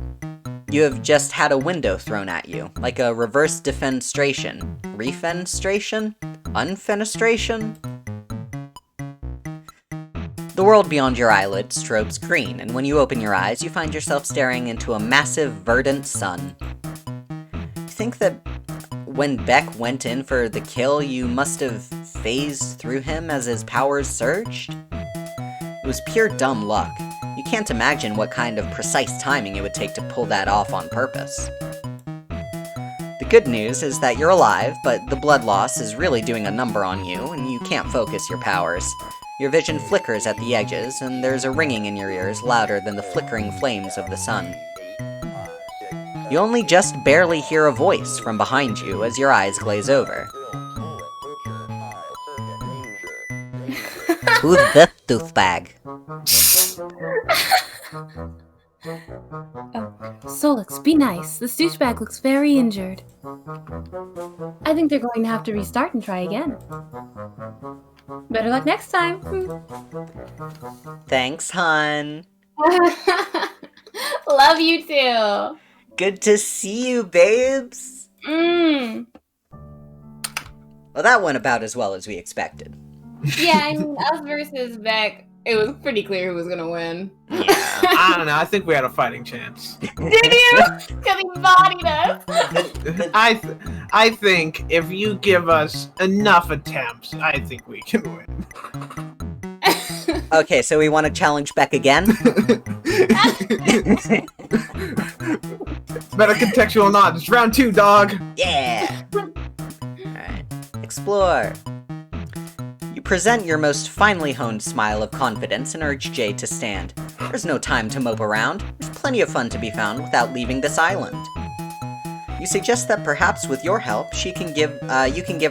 a window thrown at you, like a reverse defenestration. Refenestration? Unfenestration? The world beyond your eyelid strobes green, and when you open your eyes, you find yourself staring into a massive, verdant sun. You think that when Beck went in for the kill, you must have phased through him as his powers surged? It was pure dumb luck. You can't imagine what kind of precise timing it would take to pull that off on purpose. The good news is that you're alive, but the blood loss is really doing a number on you, and you can't focus your powers. Your vision flickers at the edges, and there's a ringing in your ears louder than the flickering flames of the sun. You only just barely hear a voice from behind you as your eyes glaze over. Who's this douchebag? Solix, be nice. This douchebag looks very injured. I think they're going to have to restart and try again. Better luck next time. Thanks, hun. Love you too. Good to see you, babes. Mm. Well, that went about as well as we expected. Yeah, I mean, us versus Beck, it was pretty clear who was gonna win. Yeah. I don't know. I think we had a fighting chance. Did you? Because he bodied us. I think if you give us enough attempts, I think we can win. Okay, so we want to challenge Beck again? Better contextual not. It's round 2, dog. Yeah! Alright. Explore. You present your most finely honed smile of confidence and urge Jade to stand. There's no time to mope around. There's plenty of fun to be found without leaving this island. You suggest that perhaps with your help, you can give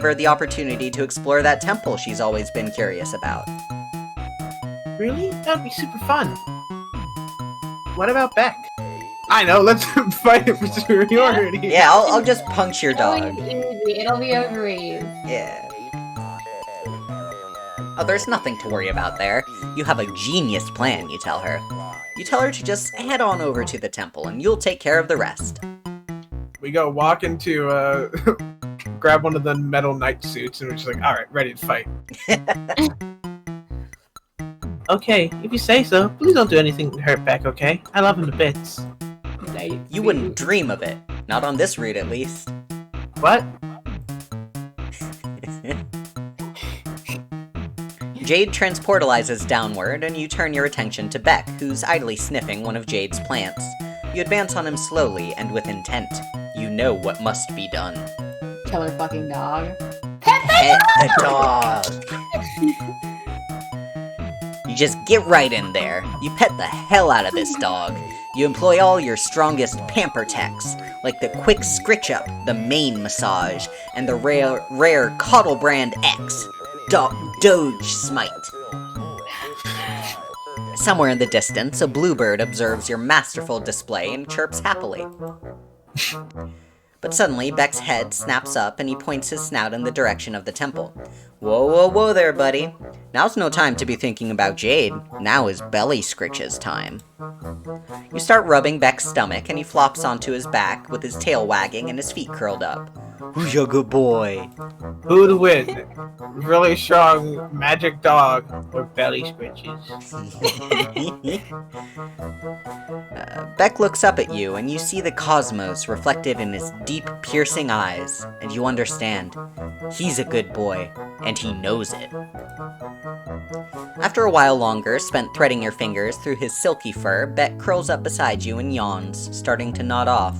her the opportunity to explore that temple she's always been curious about. Really? That'd be super fun. What about Beck? I know, let's fight it for superiority. Yeah, I'll just punch your It'll dog. be easy. It'll be a breeze. Yeah. Oh, there's nothing to worry about there. You have a genius plan, you tell her. You tell her to just head on over to the temple, and you'll take care of the rest. We go walk into, grab one of the metal knight suits, and we're just like, alright, ready to fight. Okay, if you say so, please don't do anything to hurt Beck, okay? I love him to bits. You wouldn't dream of it. Not on this route, at least. What? Jade transportalizes downward, and you turn your attention to Beck, who's idly sniffing one of Jade's plants. You advance on him slowly and with intent. You know what must be done. Killer fucking dog. Pet the dog! You just get right in there. You pet the hell out of this dog. You employ all your strongest pamper techs, like the quick scritch up, the mane massage, and the rare Coddle Brand X. Doge Smite. Somewhere in the distance, a bluebird observes your masterful display and chirps happily. But suddenly, Beck's head snaps up and he points his snout in the direction of the temple. Whoa, whoa, whoa there, buddy. Now's no time to be thinking about Jade. Now is Belly Scritch's time. You start rubbing Beck's stomach and he flops onto his back with his tail wagging and his feet curled up. Who's your good boy? Who'd win? Really strong magic dog or belly scritches? Beck looks up at you, and you see the cosmos reflected in his deep, piercing eyes, and you understand. He's a good boy, and he knows it. After a while longer spent threading your fingers through his silky fur, Beck curls up beside you and yawns, starting to nod off.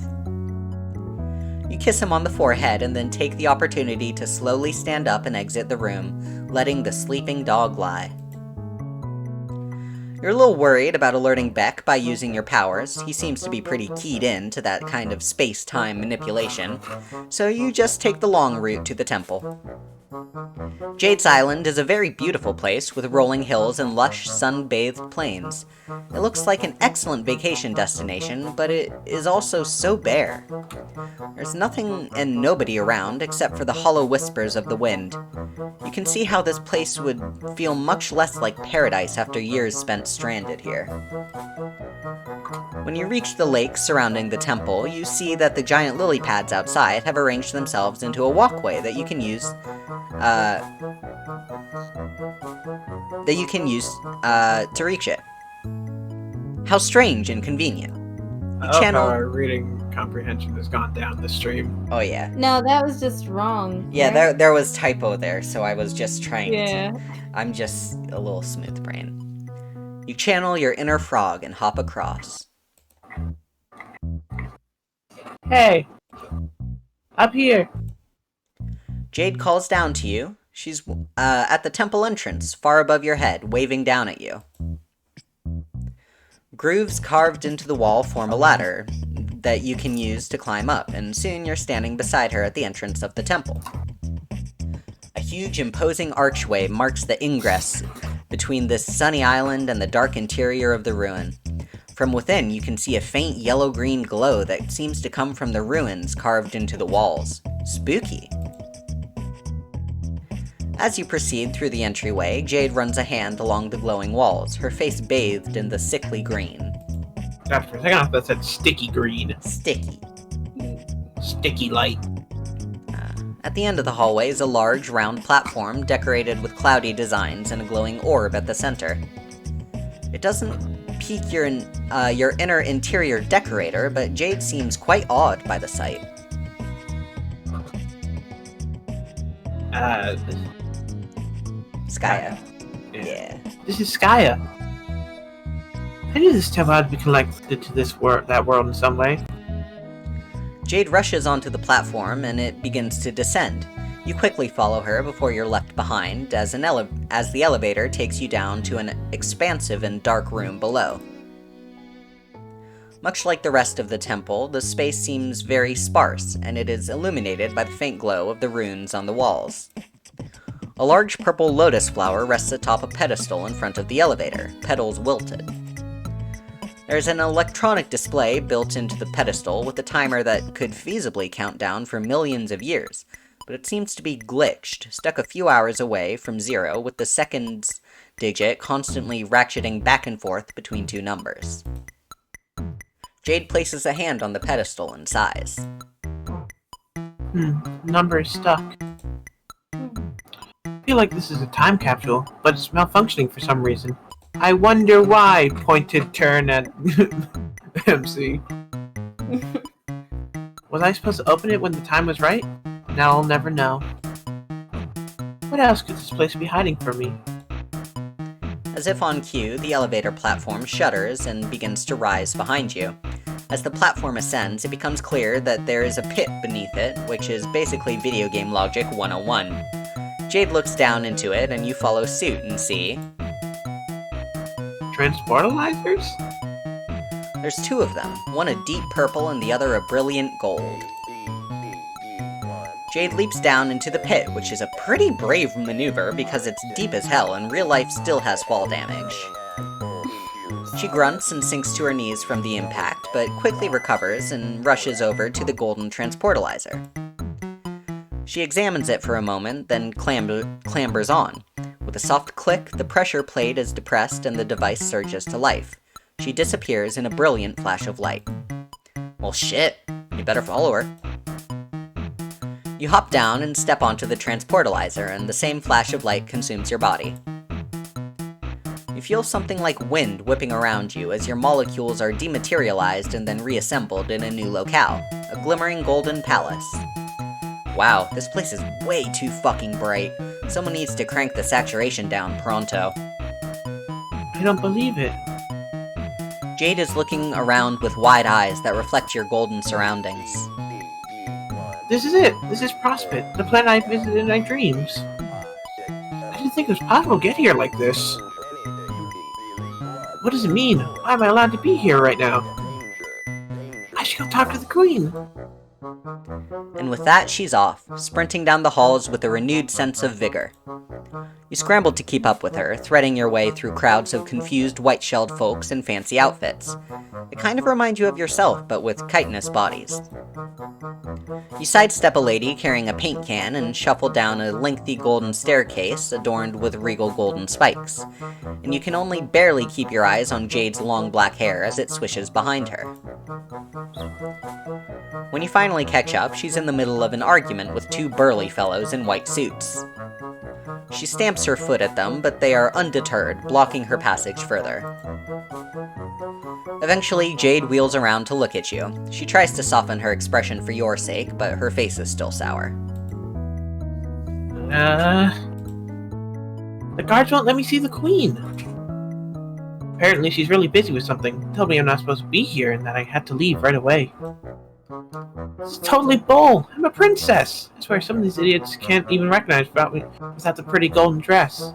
You kiss him on the forehead and then take the opportunity to slowly stand up and exit the room, letting the sleeping dog lie. You're a little worried about alerting Beck by using your powers. He seems to be pretty keyed in to that kind of space-time manipulation, so you just take the long route to the temple. Jade's Island is a very beautiful place with rolling hills and lush, sun-bathed plains. It looks like an excellent vacation destination, but it is also so bare. There's nothing and nobody around except for the hollow whispers of the wind. You can see how this place would feel much less like paradise after years spent stranded here. When you reach the lake surrounding the temple, you see that the giant lily pads outside have arranged themselves into a walkway that you can use to reach it. How strange and convenient. I hope our reading comprehension has gone down the stream. Oh yeah. No, that was just wrong. Yeah, there was typo there, so I was just trying Yeah. I'm just a little smooth brain. You channel your inner frog and hop across. Hey! Up here! Jade calls down to you. She's at the temple entrance, far above your head, waving down at you. Grooves carved into the wall form a ladder that you can use to climb up, and soon you're standing beside her at the entrance of the temple. A huge, imposing archway marks the ingress between this sunny island and the dark interior of the ruin. From within, you can see a faint yellow-green glow that seems to come from the ruins carved into the walls. Spooky. As you proceed through the entryway, Jade runs a hand along the glowing walls, her face bathed in the sickly green. God, for a second I thought that said sticky green. Sticky. Sticky light. At the end of the hallway is a large, round platform decorated with cloudy designs and a glowing orb at the center. It doesn't pique your inner interior decorator, but Jade seems quite awed by the sight. Skya. Yeah. This is Skya. I knew this temple had to be connected to that world in some way. Jade rushes onto the platform and it begins to descend. You quickly follow her before you're left behind as the elevator takes you down to an expansive and dark room below. Much like the rest of the temple, the space seems very sparse, and it is illuminated by the faint glow of the runes on the walls. A large purple lotus flower rests atop a pedestal in front of the elevator, petals wilted. There's an electronic display built into the pedestal with a timer that could feasibly count down for millions of years, but it seems to be glitched, stuck a few hours away from 0 with the seconds digit constantly ratcheting back and forth between two numbers. Jade places a hand on the pedestal and sighs. Number is stuck. I feel like this is a time capsule, but it's malfunctioning for some reason. I wonder why, pointed turn at MC. Was I supposed to open it when the time was right? Now I'll never know. What else could this place be hiding from me? As if on cue, the elevator platform shudders and begins to rise behind you. As the platform ascends, it becomes clear that there is a pit beneath it, which is basically video game logic 101. Jade looks down into it, and you follow suit and see... Transportalizers? There's two of them, one a deep purple and the other a brilliant gold. Jade leaps down into the pit, which is a pretty brave maneuver because it's deep as hell and real life still has fall damage. She grunts and sinks to her knees from the impact, but quickly recovers and rushes over to the golden transportalizer. She examines it for a moment, then clambers on. With a soft click, the pressure plate is depressed and the device surges to life. She disappears in a brilliant flash of light. Well shit, you better follow her. You hop down and step onto the transportalizer, and the same flash of light consumes your body. You feel something like wind whipping around you as your molecules are dematerialized and then reassembled in a new locale, a glimmering golden palace. Wow, this place is way too fucking bright. Someone needs to crank the saturation down pronto. I don't believe it. Jade is looking around with wide eyes that reflect your golden surroundings. This is it. This is Prospect, the planet I visited in my dreams. I didn't think it was possible to get here like this. What does it mean? Why am I allowed to be here right now? I should go talk to the Queen. And with that, she's off, sprinting down the halls with a renewed sense of vigor. You scramble to keep up with her, threading your way through crowds of confused white-shelled folks in fancy outfits. It kind of reminds you of yourself, but with chitinous bodies. You sidestep a lady carrying a paint can and shuffle down a lengthy golden staircase adorned with regal golden spikes, and you can only barely keep your eyes on Jade's long black hair as it swishes behind her. When you finally catch up, she's in the middle of an argument with two burly fellows in white suits. She stamps her foot at them, but they are undeterred, blocking her passage further. Eventually, Jade wheels around to look at you. She tries to soften her expression for your sake, but her face is still sour. The guards won't let me see the Queen. Apparently she's really busy with something. Told me I'm not supposed to be here and that I had to leave right away. It's totally bull. I'm a princess. I swear some of these idiots can't even recognize me without the pretty golden dress.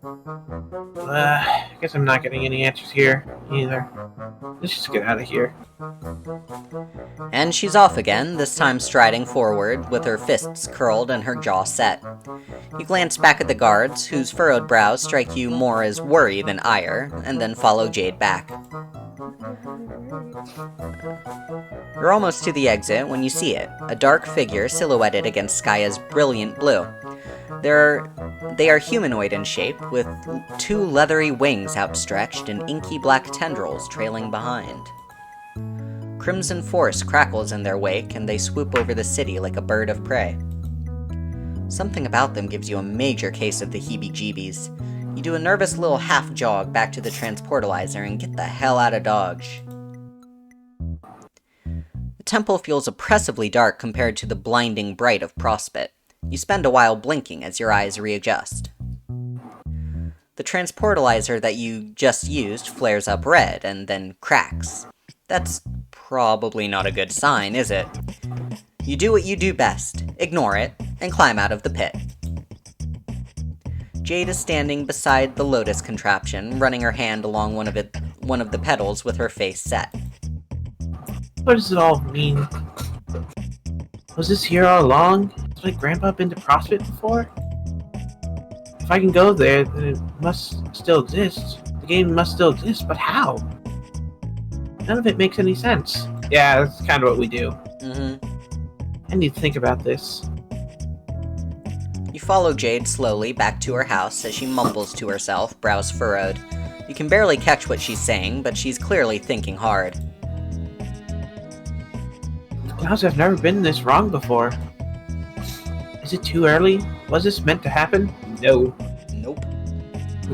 I guess I'm not getting any answers here either. Let's just get out of here. And she's off again, this time striding forward, with her fists curled and her jaw set. You glance back at the guards, whose furrowed brows strike you more as worry than ire, and then follow Jade back. You're almost to the exit when you see it, a dark figure silhouetted against Skaya's brilliant blue. They are humanoid in shape, with 2 leathery wings outstretched and inky black tendrils trailing behind. Crimson force crackles in their wake, and they swoop over the city like a bird of prey. Something about them gives you a major case of the heebie-jeebies. You do a nervous little half-jog back to the transportalizer and get the hell out of Dodge. The temple feels oppressively dark compared to the blinding bright of Prospit. You spend a while blinking as your eyes readjust. The transportalizer that you just used flares up red and then cracks. That's probably not a good sign, is it? You do what you do best, ignore it, and climb out of the pit. Jade is standing beside the Lotus contraption, running her hand along one of the pedals with her face set. What does it all mean? Was this here all along? Has my grandpa been to CrossFit before? If I can go there, then it must still exist. The game must still exist, but how? None of it makes any sense. Yeah, that's kind of what we do. I need to think about this. You follow Jade slowly back to her house as she mumbles to herself, brows furrowed. You can barely catch what she's saying, but she's clearly thinking hard. The clouds have never been this wrong before. Is it too early? Was this meant to happen? No. Nope.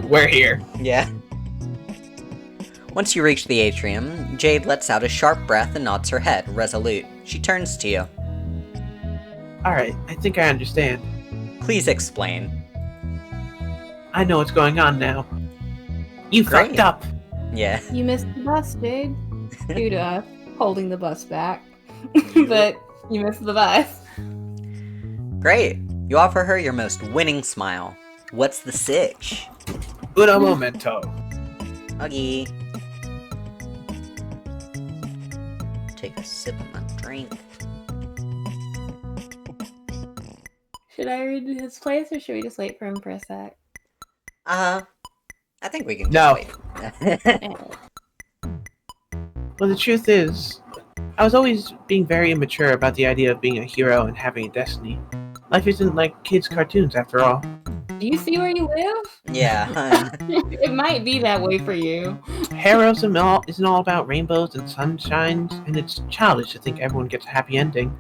We're here. Yeah. Once you reach the atrium, Jade lets out a sharp breath and nods her head, resolute. She turns to you. Alright, I think I understand. Please explain. I know what's going on now. You Great. fucked up! Yeah. You missed the bus, Jade. Due to us holding the bus back. But you missed the bus. Great. You offer her your most winning smile. What's the sitch? Uno momento. Huggy. Take a sip of my drink. Should I read his place or should we just wait for him for a sec? I think we can No. just wait. Well, the truth is, I was always being very immature about the idea of being a hero and having a destiny. Life isn't like kids' cartoons, after all. Do you see where you live? Yeah. It might be that way for you. Heroism isn't all about rainbows and sunshines, and it's childish to think everyone gets a happy ending.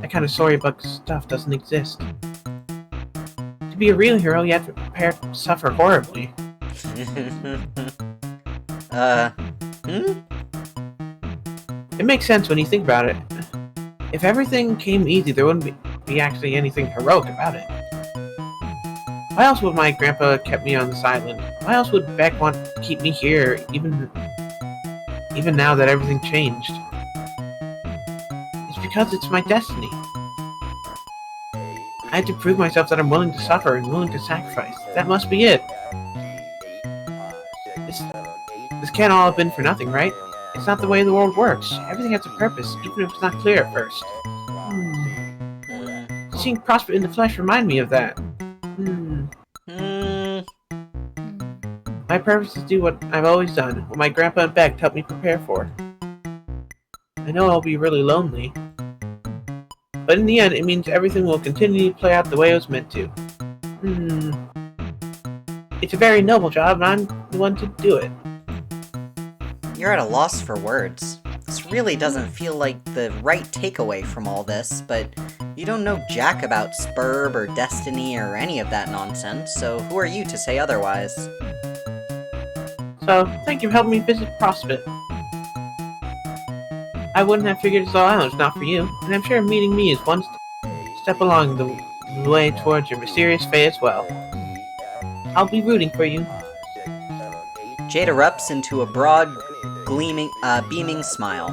That kind of storybook stuff doesn't exist. To be a real hero, you have to prepare to suffer horribly. It makes sense when you think about it. If everything came easy, there wouldn't be actually anything heroic about it. Why else would my grandpa kept me on this island? Why else would Beck want to keep me here, even now that everything changed? It's because it's my destiny. I had to prove myself that I'm willing to suffer and willing to sacrifice. That must be it. This can't all have been for nothing, right? It's not the way the world works. Everything has a purpose, even if it's not clear at first. Seeing Prosper in the flesh reminded me of that. My purpose is to do what I've always done, what my grandpa and Beck helped me prepare for. I know I'll be really lonely. But in the end, it means everything will continue to play out the way it was meant to. It's a very noble job, and I'm the one to do it. You're at a loss for words. This really doesn't feel like the right takeaway from all this, but you don't know jack about Spurb or Destiny or any of that nonsense, so who are you to say otherwise? So, thank you for helping me visit Prospit. I wouldn't have figured this all out if not for you, and I'm sure meeting me is one step along the way towards your mysterious fate as well. I'll be rooting for you. Jade erupts into a broad, beaming smile.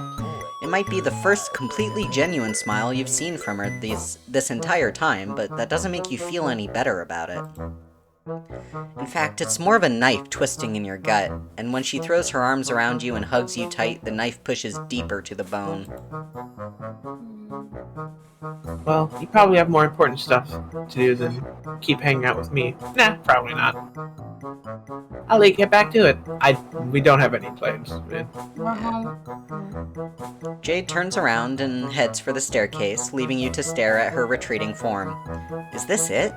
It might be the first completely genuine smile you've seen from her this entire time, but that doesn't make you feel any better about it. In fact, it's more of a knife twisting in your gut, and when she throws her arms around you and hugs you tight, the knife pushes deeper to the bone. Well, you probably have more important stuff to do than keep hanging out with me. Nah, probably not. I'll get back to it. We don't have any plans. We're home. Jade turns around and heads for the staircase, leaving you to stare at her retreating form. Is this it?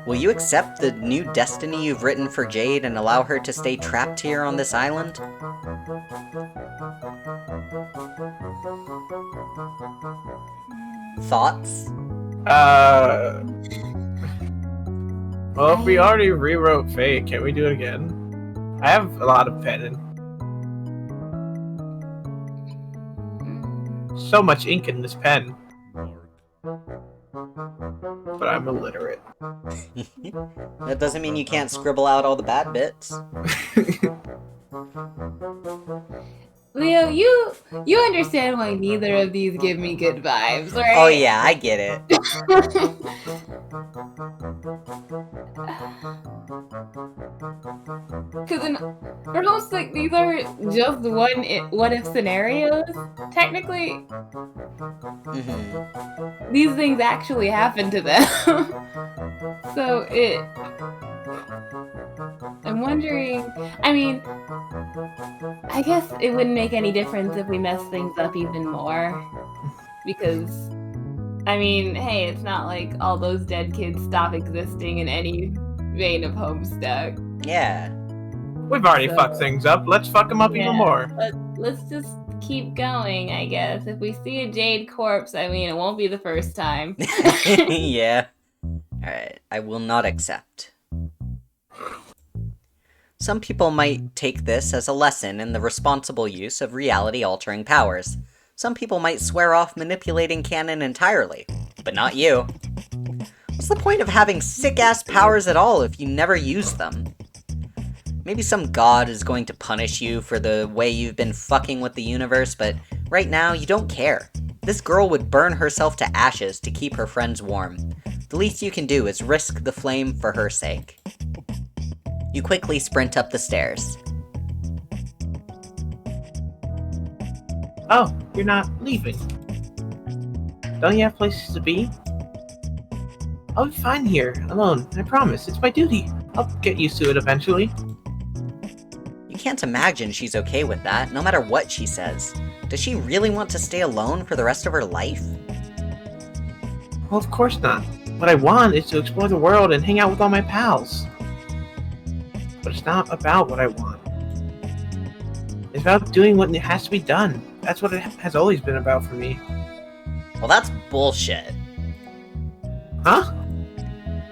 Will you accept the new destiny you've written for Jade and allow her to stay trapped here on this island? Thoughts? Well, if we already rewrote Fate, can't we do it again? I have a lot of pen and so much ink in this pen. But I'm illiterate. That doesn't mean you can't scribble out all the bad bits. Leo, you understand why neither of these give me good vibes, right? Oh yeah, I get it. Because for most, like, these are just what if scenarios. Technically, these things actually happen to them. So I'm wondering, I mean, I guess it wouldn't make any difference if we messed things up even more. Because, I mean, hey, it's not like all those dead kids stop existing in any vein of Homestuck. Yeah. We've already fucked things up. Let's fuck them up even more. Let's just keep going, I guess. If we see a Jade corpse, I mean, it won't be the first time. Yeah. Alright, I will not accept. Some people might take this as a lesson in the responsible use of reality-altering powers. Some people might swear off manipulating canon entirely, but not you. What's the point of having sick-ass powers at all if you never use them? Maybe some god is going to punish you for the way you've been fucking with the universe, but right now you don't care. This girl would burn herself to ashes to keep her friends warm. The least you can do is risk the flame for her sake. You quickly sprint up the stairs. Oh, you're not leaving. Don't you have places to be? I'll be fine here, alone. I promise. It's my duty. I'll get used to it eventually. You can't imagine she's okay with that, no matter what she says. Does she really want to stay alone for the rest of her life? Well, of course not. What I want is to explore the world and hang out with all my pals. But it's not about what I want. It's about doing what has to be done. That's what it has always been about for me. Well, that's bullshit. Huh?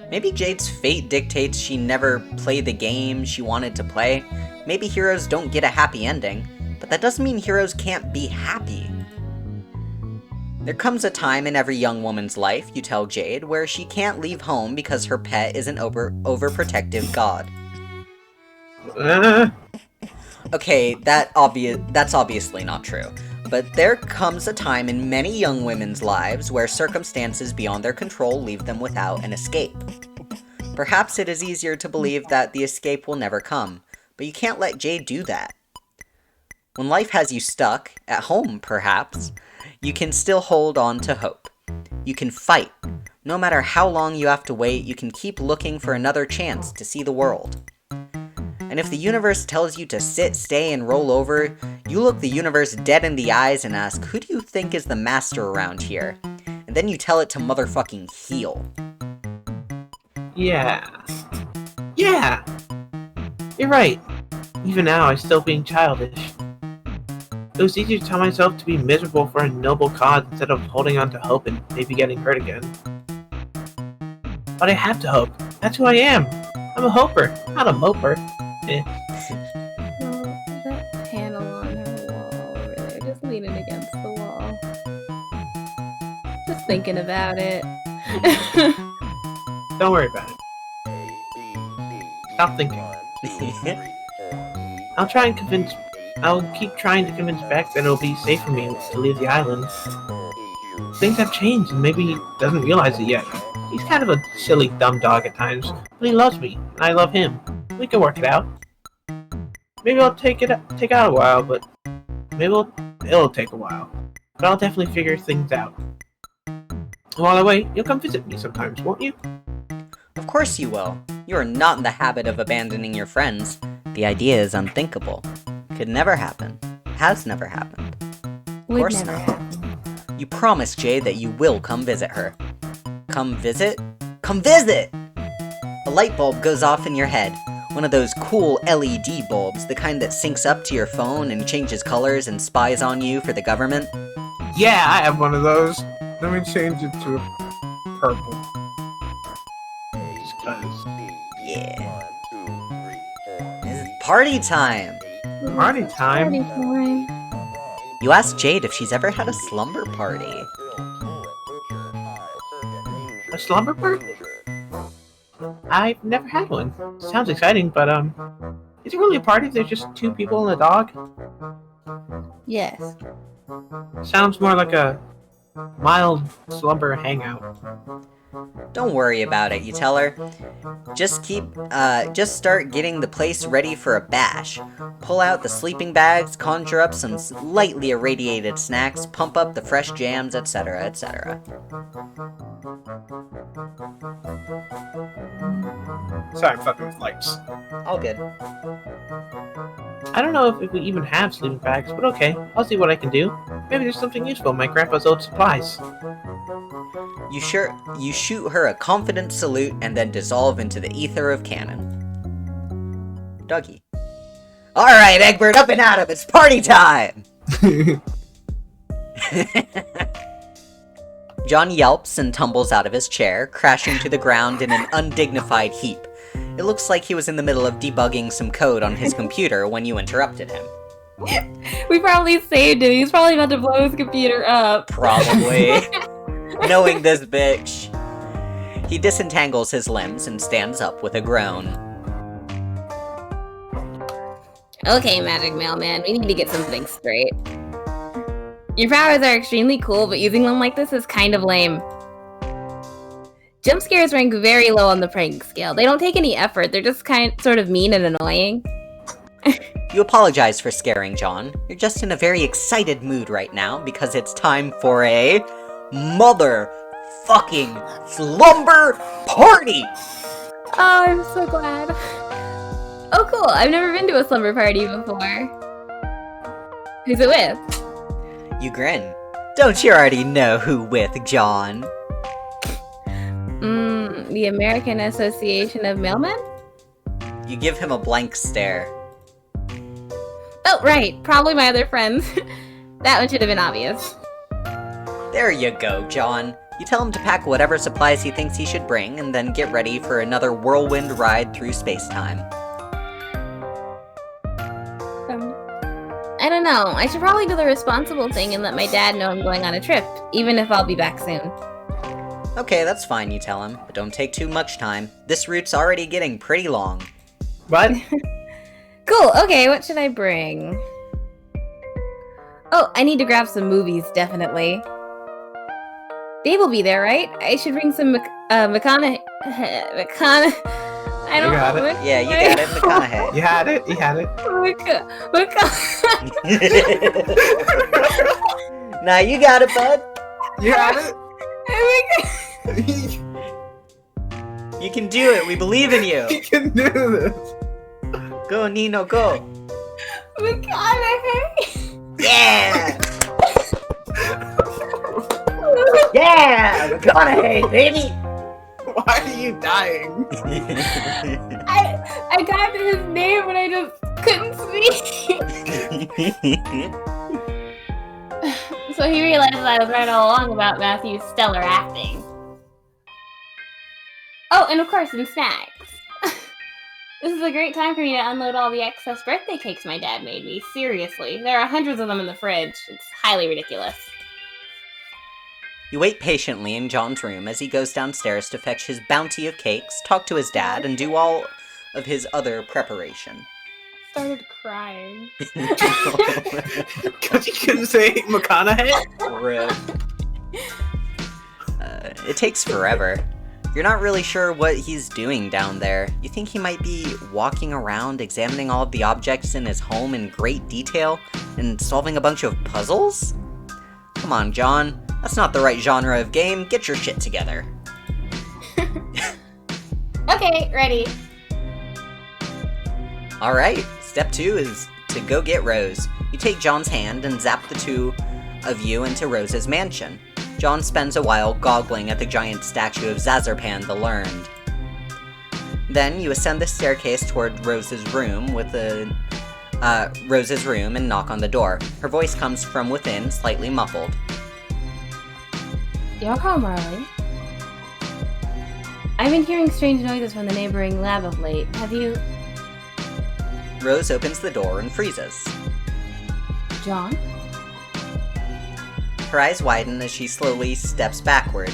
Maybe Jade's fate dictates she never played the game she wanted to play. Maybe heroes don't get a happy ending, but that doesn't mean heroes can't be happy. There comes a time in every young woman's life, you tell Jade, where she can't leave home because her pet is an overprotective god. Okay, that's obviously not true. But there comes a time in many young women's lives where circumstances beyond their control leave them without an escape. Perhaps it is easier to believe that the escape will never come, but you can't let Jade do that. When life has you stuck, at home perhaps, you can still hold on to hope. You can fight. No matter how long you have to wait, you can keep looking for another chance to see the world. And if the universe tells you to sit, stay, and roll over, you look the universe dead in the eyes and ask, who do you think is the master around here? And then you tell it to motherfucking heal. Yeah. Yeah! You're right. Even now, I'm still being childish. It was easier to tell myself to be miserable for a noble cause instead of holding on to hope and maybe getting hurt again. But I have to hope. That's who I am. I'm a hoper, not a moper. Well, that panel on her wall over there, just leaning against the wall. Just thinking about it. Don't worry about it. Stop thinking. I'll keep trying to convince Beck that it'll be safe for me to leave the island. Things have changed and maybe he doesn't realize it yet. He's kind of a silly, dumb dog at times, but he loves me, and I love him. We can work it out. Maybe I'll take out a while, but maybe it'll take a while. But I'll definitely figure things out. While I wait, you'll come visit me sometimes, won't you? Of course you will. You are not in the habit of abandoning your friends. The idea is unthinkable. Could never happen. Has never happened. Would course never not. happen. You promised Jade that you will come visit her. Come visit? Come visit! A light bulb goes off in your head. One of those cool LED bulbs, the kind that syncs up to your phone and changes colors and spies on you for the government. Yeah, I have one of those. Let me change it to purple. Just 'cause. Yeah. It's party time! Party time? Party time. You asked Jade if she's ever had a slumber party. A slumber party? I've never had one. Sounds exciting, but is it really a party if there's just two people and a dog? Yes. Sounds more like a mild slumber hangout. Don't worry about it, you tell her. Just start getting the place ready for a bash. Pull out the sleeping bags, conjure up some lightly irradiated snacks, pump up the fresh jams, etc., etc. Sorry, I'm fucking with lights. All good. I don't know if we even have sleeping bags, but okay, I'll see what I can do. Maybe there's something useful in my grandpa's old supplies. You shoot her a confident salute and then dissolve into the ether of cannon. Dougie. Alright, Egbert, up and at 'em, it's party time! John yelps and tumbles out of his chair, crashing to the ground in an undignified heap. It looks like he was in the middle of debugging some code on his computer when you interrupted him. We probably saved him. He's probably about to blow his computer up. Probably. Knowing this bitch. He disentangles his limbs and stands up with a groan. Okay, Magic Mailman, we need to get some things straight. Your powers are extremely cool, but using them like this is kind of lame. Jump scares rank very low on the prank scale. They don't take any effort, they're just sort of mean and annoying. You apologize for scaring John. You're just in a very excited mood right now because it's time for a motherfucking slumber party! Oh, I'm so glad. Oh, cool. I've never been to a slumber party before. Who's it with? You grin. Don't you already know who with, John? The American Association of Mailmen? You give him a blank stare. Oh, right. Probably my other friends. That one should have been obvious. There you go, John. You tell him to pack whatever supplies he thinks he should bring, and then get ready for another whirlwind ride through space-time. I don't know. I should probably do the responsible thing and let my dad know I'm going on a trip, even if I'll be back soon. Okay, that's fine, you tell him, but don't take too much time. This route's already getting pretty long. What? Cool. Okay, what should I bring? Oh, I need to grab some movies, definitely. Dave will be there, right? I should bring some McConaughey. I don't You got know. it. Yeah, you got it, McConaughey. You had it? You had it? Nah, you got it, bud. You had it? You can do it, we believe in you. You can do this. Go, Nino, go. McConaughey. Yeah! Yeah! McConaughey, baby! Why are you dying? I got his name, but I just couldn't speak. So he realized I was right all along about Matthew's stellar acting. Oh, and of course, some snacks. This is a great time for me to unload all the excess birthday cakes my dad made me. Seriously, there are hundreds of them in the fridge. It's highly ridiculous. You wait patiently in John's room as he goes downstairs to fetch his bounty of cakes, talk to his dad, and do all of his other preparation. Started crying. Because you couldn't say McConaughey? Rip. It takes forever. You're not really sure what he's doing down there. You think he might be walking around, examining all of the objects in his home in great detail, and solving a bunch of puzzles? Come on, John. That's not the right genre of game. Get your shit together. Okay, ready. Alright, step 2 is to go get Rose. You take John's hand and zap the two of you into Rose's mansion. John spends a while goggling at the giant statue of Zazarpan the Learned. Then you ascend the staircase toward Rose's room and knock on the door. Her voice comes from within, slightly muffled. You're home early. I've been hearing strange noises from the neighboring lab of late. Have you... Rose opens the door and freezes. John? Her eyes widen as she slowly steps backward,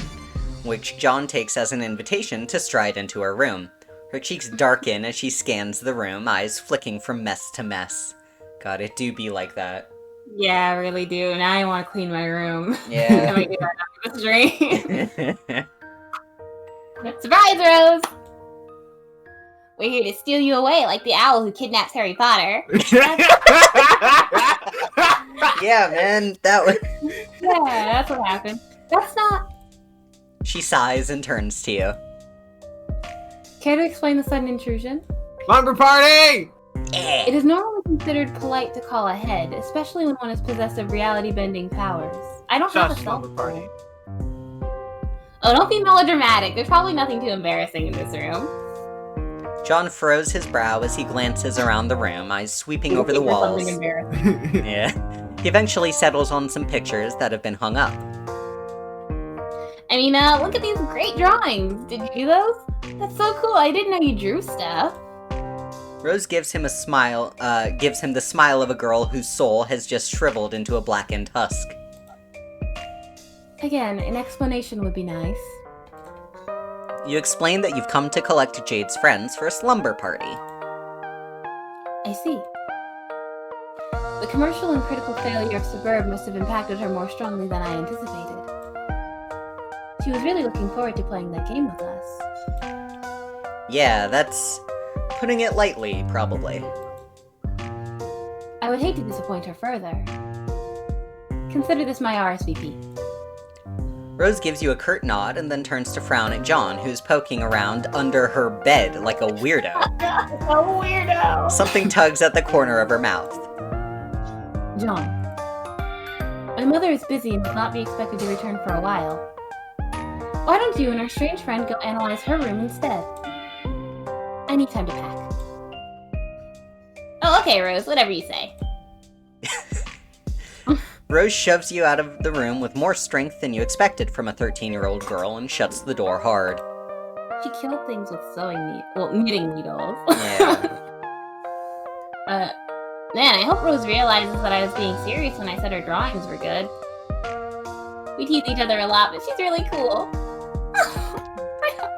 which John takes as an invitation to stride into her room. Her cheeks darken as she scans the room, eyes flicking from mess to mess. God, it do be like that. Yeah, I really do. Now I want to clean my room. Yeah. I might do that after this dream. Surprise, Rose! We're here to steal you away like the owl who kidnaps Harry Potter. Yeah, man, that was... Yeah, that's what happened. That's not... She sighs and turns to you. Care to explain the sudden intrusion? Slumber party! It is normally considered polite to call ahead, especially when one is possessed of reality-bending powers. I don't have a Shush, cell slumber phone. party. Oh, don't be melodramatic. There's probably nothing too embarrassing in this room. John furrows his brow as he glances around the room, eyes sweeping over the There's walls. something embarrassing. Yeah. He eventually settles on some pictures that have been hung up. I mean, look at these great drawings. Did you do those? That's so cool. I didn't know you drew stuff. Rose gives him the smile of a girl whose soul has just shriveled into a blackened husk. Again, an explanation would be nice. You explain that you've come to collect Jade's friends for a slumber party. I see. The commercial and critical failure of Suburb must have impacted her more strongly than I anticipated. She was really looking forward to playing that game with us. Yeah, that's putting it lightly, probably. I would hate to disappoint her further. Consider this my RSVP. Rose gives you a curt nod and then turns to frown at John, who's poking around under her bed like a weirdo. A weirdo! Something tugs at the corner of her mouth. John. My mother is busy and will not be expected to return for a while. Why don't you and our strange friend go analyze her room instead? I need time to pack. Oh, okay, Rose, whatever you say. Rose shoves you out of the room with more strength than you expected from a 13-year-old girl and shuts the door hard. She killed things with knitting needles. Yeah. Man, I hope Rose realizes that I was being serious when I said her drawings were good. We tease each other a lot, but she's really cool.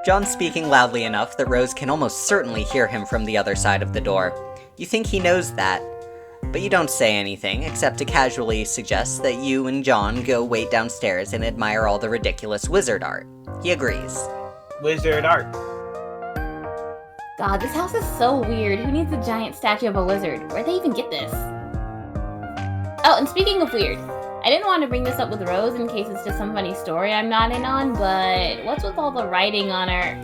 John's speaking loudly enough that Rose can almost certainly hear him from the other side of the door. You think he knows that, but you don't say anything except to casually suggest that you and John go wait downstairs and admire all the ridiculous wizard art. He agrees. Wizard art. God, this house is so weird. Who needs a giant statue of a wizard? Where'd they even get this? Oh, and speaking of weird, I didn't want to bring this up with Rose in case it's just some funny story I'm not in on, but what's with all the writing on her?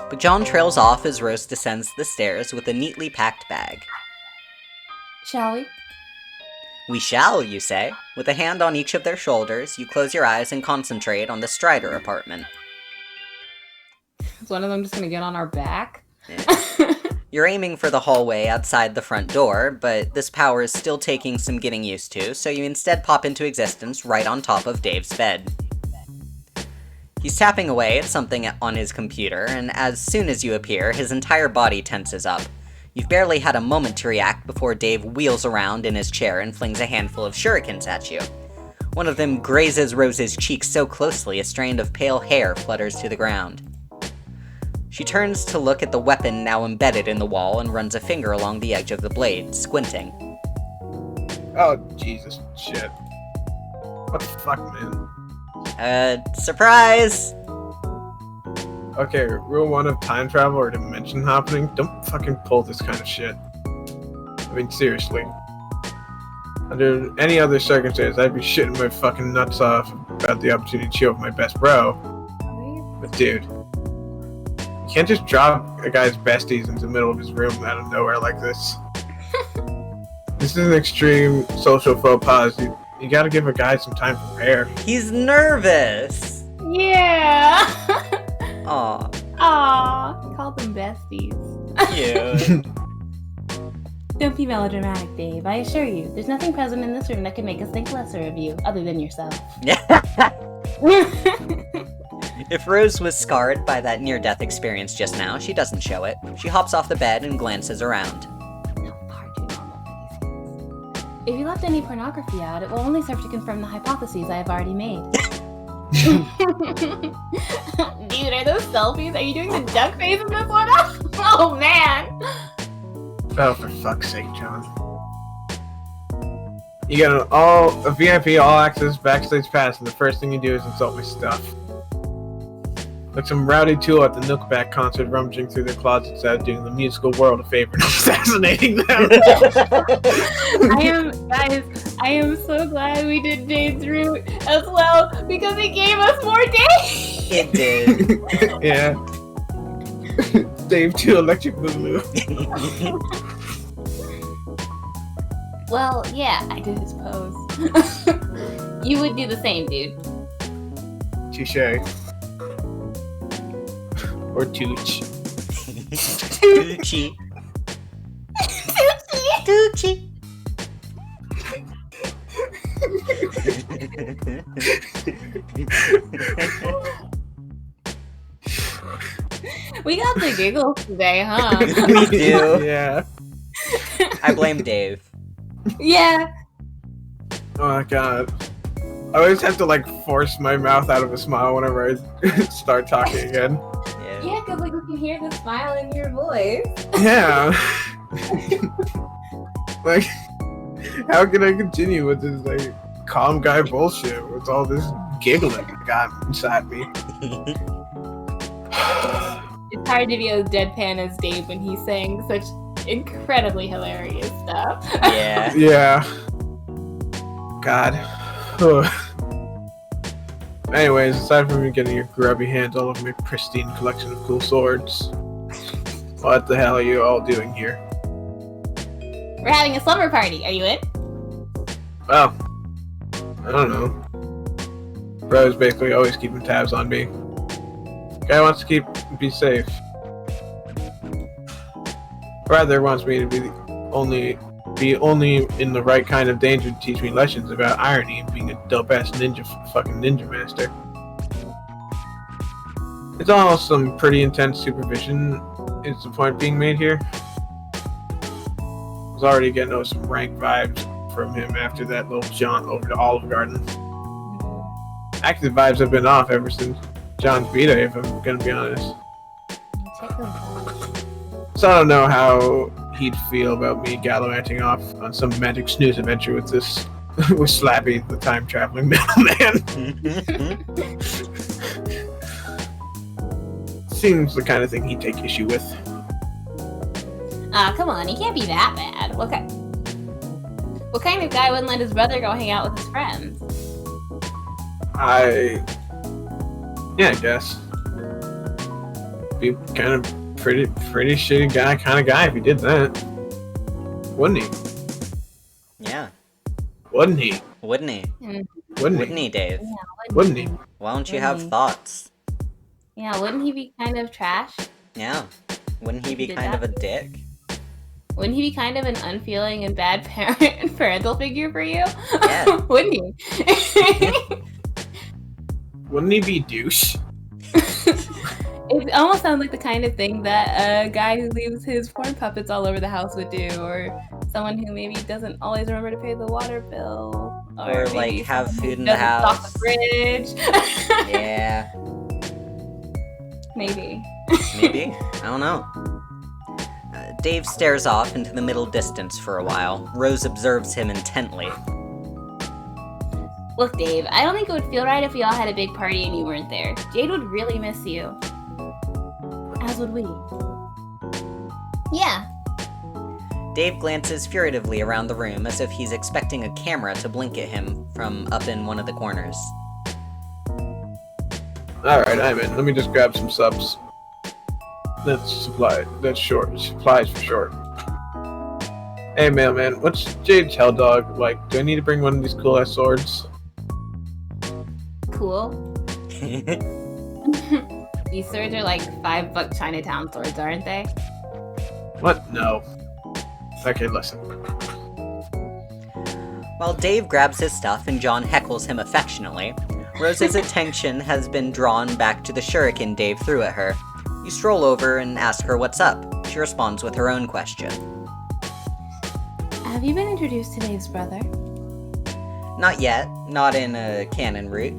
But John trails off as Rose descends the stairs with a neatly packed bag. Shall we? We shall, you say. With a hand on each of their shoulders, you close your eyes and concentrate on the Strider apartment. Is one of them just gonna get on our back? Yeah. You're aiming for the hallway outside the front door, but this power is still taking some getting used to, so you instead pop into existence right on top of Dave's bed. He's tapping away at something on his computer, and as soon as you appear, his entire body tenses up. You've barely had a moment to react before Dave wheels around in his chair and flings a handful of shurikens at you. One of them grazes Rose's cheek so closely a strand of pale hair flutters to the ground. She turns to look at the weapon now embedded in the wall and runs a finger along the edge of the blade, squinting. Oh, Jesus. Shit. What the fuck, man? Surprise! Okay, rule 1 of time travel or dimension hopping, don't fucking pull this kind of shit. I mean, seriously. Under any other circumstance, I'd be shitting my fucking nuts off about the opportunity to chill with my best bro. But dude, you can't just drop a guy's besties into the middle of his room out of nowhere like this. This is an extreme social faux pas. You gotta give a guy some time to prepare. He's nervous! Yeah. Aw, Aw. Call them besties. cute. Don't be melodramatic, Dave. I assure you, there's nothing present in this room that can make us think lesser of you, other than yourself. If Rose was scarred by that near-death experience just now, she doesn't show it. She hops off the bed and glances around. Far too normal for these things. If you left any pornography out, it will only serve to confirm the hypotheses I have already made. Dude, are those selfies? Are you doing the duck face in this one? Oh man! Oh, for fuck's sake, John. You get a VIP all-access backstage pass, and the first thing you do is insult my stuff. Like some rowdy tool at the Nookback concert rummaging through their closets out doing the musical world a favor and assassinating them. I am so glad we did Jade's route as well, because it gave us more days! It did. Yeah. Dave 2 Electric Boogaloo. Well, yeah, I do suppose. You would do the same, dude. Touche. Or Tooch. Gucci. Gucci. We got the giggles today, huh? We do. Yeah. I blame Dave. Yeah. Oh my god. I always have to like force my mouth out of a smile whenever I start talking again. Yeah, because like we can hear the smile in your voice. Yeah. Like, how can I continue with this like calm guy bullshit with all this giggling I got inside me? It's hard to be as deadpan as Dave when he's saying such incredibly hilarious stuff. Yeah. Yeah. God. Anyways, aside from you getting your grubby hands all over my pristine collection of cool swords, what the hell are you all doing here? We're having a slumber party. Are you in? Well, I don't know. Bro's basically always keeping tabs on me. Guy wants to be safe. Rather wants me to be only in the right kind of danger to teach me lessons about irony and being a dope-ass fucking ninja master. It's all some pretty intense supervision, is the point being made here. I was already getting some rank vibes from him after that little jaunt over to Olive Garden. Active vibes have been off ever since John's beta, if I'm gonna be honest. So I don't know how he'd feel about me gallivanting off on some magic snooze adventure with this, with Slappy, the time-traveling mailman. Seems the kind of thing he'd take issue with. Come on, he can't be that bad. What kind of guy wouldn't let his brother go hang out with his friends? I guess. Be kind of pretty shitty guy kind of guy if he did that. Wouldn't he? Yeah. Wouldn't he? Wouldn't he? Wouldn't he, Dave? Yeah, Wouldn't he? Why don't you have thoughts? Yeah, wouldn't he be kind of trash? Yeah. Wouldn't he be Did kind that? of a dick? Wouldn't he be kind of an unfeeling and bad parental figure for you? Yeah. Wouldn't he? Wouldn't he be douche? It almost sounds like the kind of thing that a guy who leaves his porn puppets all over the house would do, or someone who maybe doesn't always remember to pay the water bill, Or, maybe like, have someone who food in the doesn't stock house. the fridge. Yeah. Maybe. Maybe? I don't know. Dave stares off into the middle distance for a while. Rose observes him intently. Look, Dave, I don't think it would feel right if we all had a big party and you weren't there. Jade would really miss you. As would we. Yeah. Dave glances furtively around the room as if he's expecting a camera to blink at him from up in one of the corners. Alright, I'm in. Let me just grab some subs. That's supply. That's short. Supplies for short. Hey, mailman, what's Jade's hell dog like? Do I need to bring one of these cool ass swords? Cool. These swords are like $5 Chinatown swords, aren't they? What? No. Okay, listen. While Dave grabs his stuff and John heckles him affectionately, Rose's attention has been drawn back to the shuriken Dave threw at her. You stroll over and ask her what's up. She responds with her own question. Have you been introduced to Dave's brother? Not yet, not in a canon route.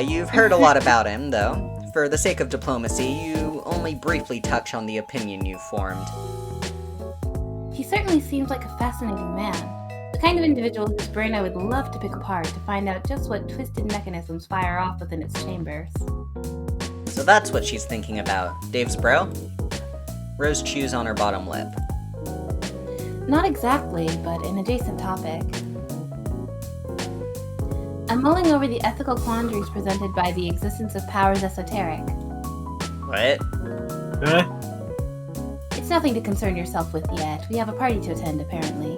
You've heard a lot about him, though. For the sake of diplomacy, you only briefly touch on the opinion you've formed. He certainly seems like a fascinating man. The kind of individual whose brain I would love to pick apart to find out just what twisted mechanisms fire off within its chambers. So that's what she's thinking about. Dave's bro? Rose chews on her bottom lip. Not exactly, but an adjacent topic. I'm mulling over the ethical quandaries presented by the existence of powers esoteric. What? Huh? It's nothing to concern yourself with yet. We have a party to attend, apparently.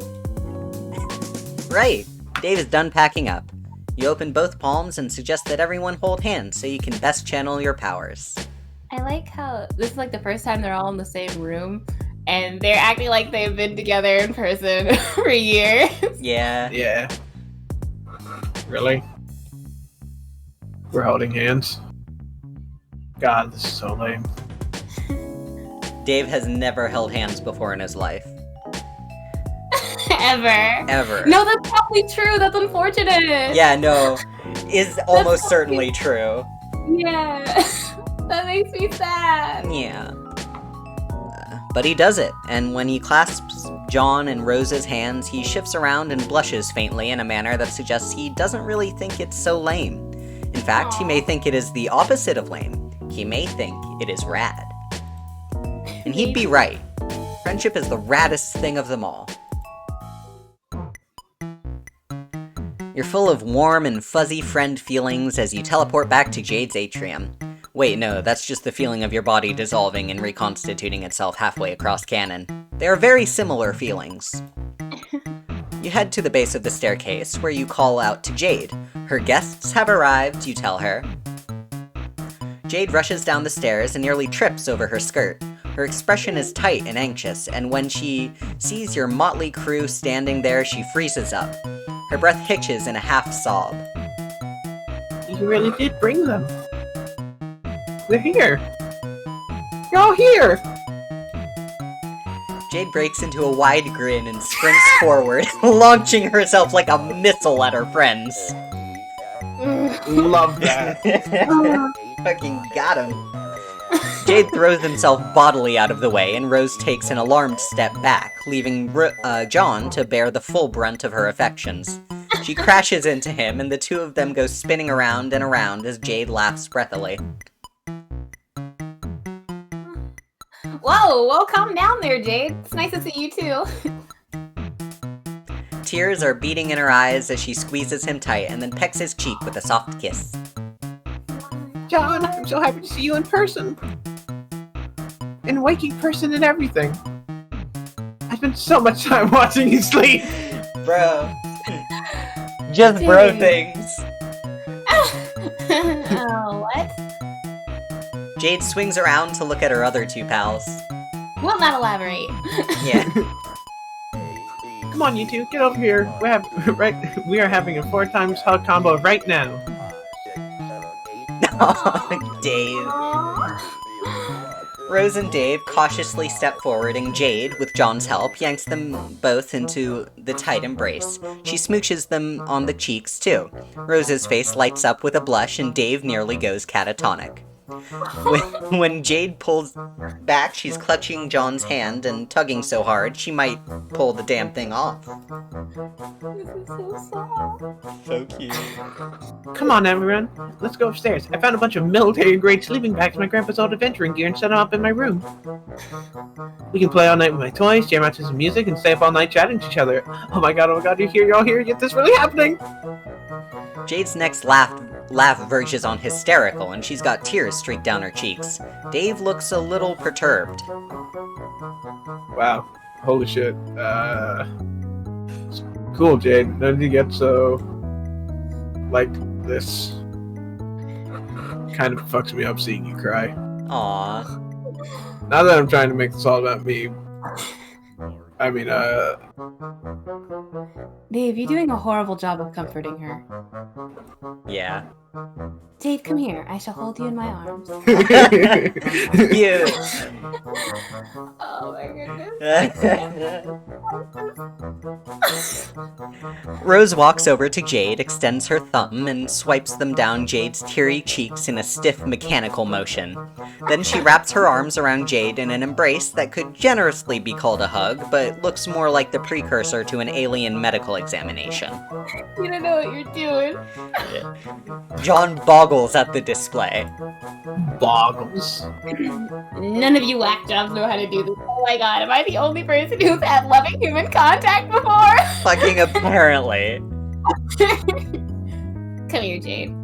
Right! Dave is done packing up. You open both palms and suggest that everyone hold hands so you can best channel your powers. I like how this is like the first time they're all in the same room and they're acting like they've been together in person for years. Yeah. Yeah. Really? We're holding hands? God, this is so lame. Dave has never held hands before in his life. Ever. Ever. No, that's probably true. That's unfortunate. Yeah, no. Is almost certainly true. Yeah. That makes me sad. Yeah. But he does it, and when he clasps John and Rose's hands, he shifts around and blushes faintly in a manner that suggests he doesn't really think it's so lame. In fact, he may think it is the opposite of lame. He may think it is rad. And he'd be right. Friendship is the raddest thing of them all. You're full of warm and fuzzy friend feelings as you teleport back to Jade's atrium. Wait, no, that's just the feeling of your body dissolving and reconstituting itself halfway across canon. They are very similar feelings. You head to the base of the staircase, where you call out to Jade. Her guests have arrived, you tell her. Jade rushes down the stairs and nearly trips over her skirt. Her expression is tight and anxious, and when she sees your motley crew standing there, she freezes up. Her breath hitches in a half-sob. You really did bring them. They're here. You're all here. Jade breaks into a wide grin and sprints forward, launching herself like a missile at her friends. Love that. Fucking got him. Jade throws himself bodily out of the way, and Rose takes an alarmed step back, leaving John to bear the full brunt of her affections. She crashes into him, and the two of them go spinning around and around as Jade laughs breathily. Whoa, calm down there, Jade. It's nice to see you too. Tears are beating in her eyes as she squeezes him tight and then pecks his cheek with a soft kiss. John, I'm so happy to see you in person. In waking person and everything. I spent so much time watching you sleep. Bro. Just bro things. Oh, what? Jade swings around to look at her other two pals. Will not elaborate. Yeah. Come on, you two, get over here. We are having a 4 times hug combo right now. Oh, Dave. Rose and Dave cautiously step forward, and Jade, with John's help, yanks them both into the tight embrace. She smooches them on the cheeks, too. Rose's face lights up with a blush, and Dave nearly goes catatonic. When Jade pulls back, she's clutching John's hand and tugging so hard she might pull the damn thing off. This is so soft. So cute. Come on, everyone. Let's go upstairs. I found a bunch of military-grade sleeping bags in my grandpa's old adventuring gear and set them up in my room. We can play all night with my toys, jam out to some music, and stay up all night chatting to each other. Oh my god, you're all here? Is this really happening? Jade's next laugh verges on hysterical, and she's got tears streaked down her cheeks. Dave looks a little perturbed. Wow. Holy shit. Cool, Jade. When did you get so... like this? Kind of fucks me up seeing you cry. Aww. Not that I'm trying to make this all about me. I mean, Dave, you're doing a horrible job of comforting her. Yeah. Jade, come here. I shall hold you in my arms. Cute. Oh my goodness. Rose walks over to Jade, extends her thumb, and swipes them down Jade's teary cheeks in a stiff mechanical motion. Then she wraps her arms around Jade in an embrace that could generously be called a hug, but looks more like the precursor to an alien medical examination. You don't know what you're doing. John boggles at the display. Boggles. None of you whack jobs know how to do this. Oh my god, am I the only person who's had loving human contact before? Fucking apparently. Come here, Jade.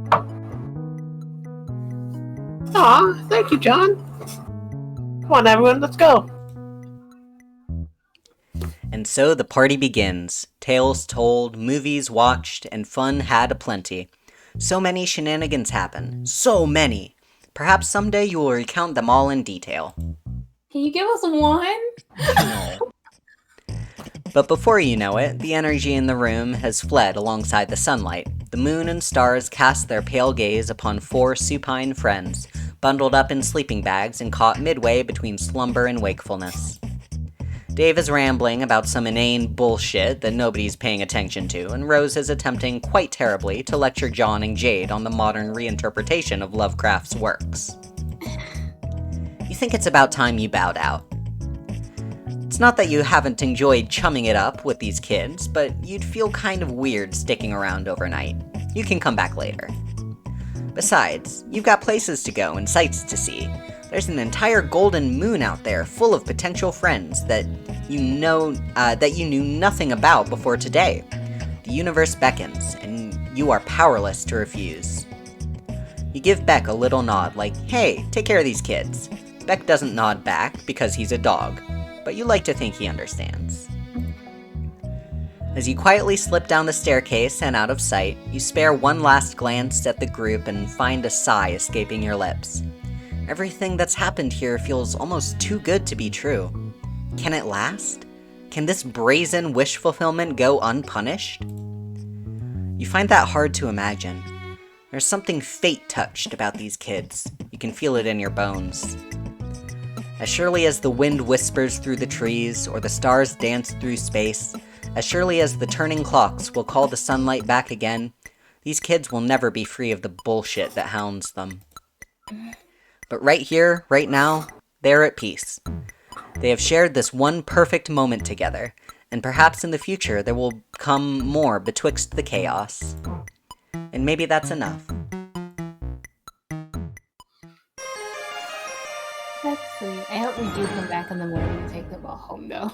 Aw, thank you, John. Come on, everyone, let's go. And so the party begins. Tales told, movies watched, and fun had aplenty. So many shenanigans happen. So many. Perhaps someday you will recount them all in detail. Can you give us one? No. But before you know it, the energy in the room has fled alongside the sunlight. The moon and stars cast their pale gaze upon four supine friends, bundled up in sleeping bags and caught midway between slumber and wakefulness. Dave is rambling about some inane bullshit that nobody's paying attention to, and Rose is attempting quite terribly to lecture John and Jade on the modern reinterpretation of Lovecraft's works. You think it's about time you bowed out. It's not that you haven't enjoyed chumming it up with these kids, but you'd feel kind of weird sticking around overnight. You can come back later. Besides, you've got places to go and sights to see. There's an entire golden moon out there full of potential friends that you knew nothing about before today. The universe beckons, and you are powerless to refuse. You give Beck a little nod like, hey, take care of these kids. Beck doesn't nod back because he's a dog, but you like to think he understands. As you quietly slip down the staircase and out of sight, you spare one last glance at the group and find a sigh escaping your lips. Everything that's happened here feels almost too good to be true. Can it last? Can this brazen wish fulfillment go unpunished? You find that hard to imagine. There's something fate touched about these kids. You can feel it in your bones. As surely as the wind whispers through the trees, or the stars dance through space, as surely as the turning clocks will call the sunlight back again, these kids will never be free of the bullshit that hounds them. But right here, right now, they're at peace. They have shared this one perfect moment together, and perhaps in the future there will come more betwixt the chaos. And maybe that's enough. That's sweet. I hope we do come back in the morning and take them all home, though.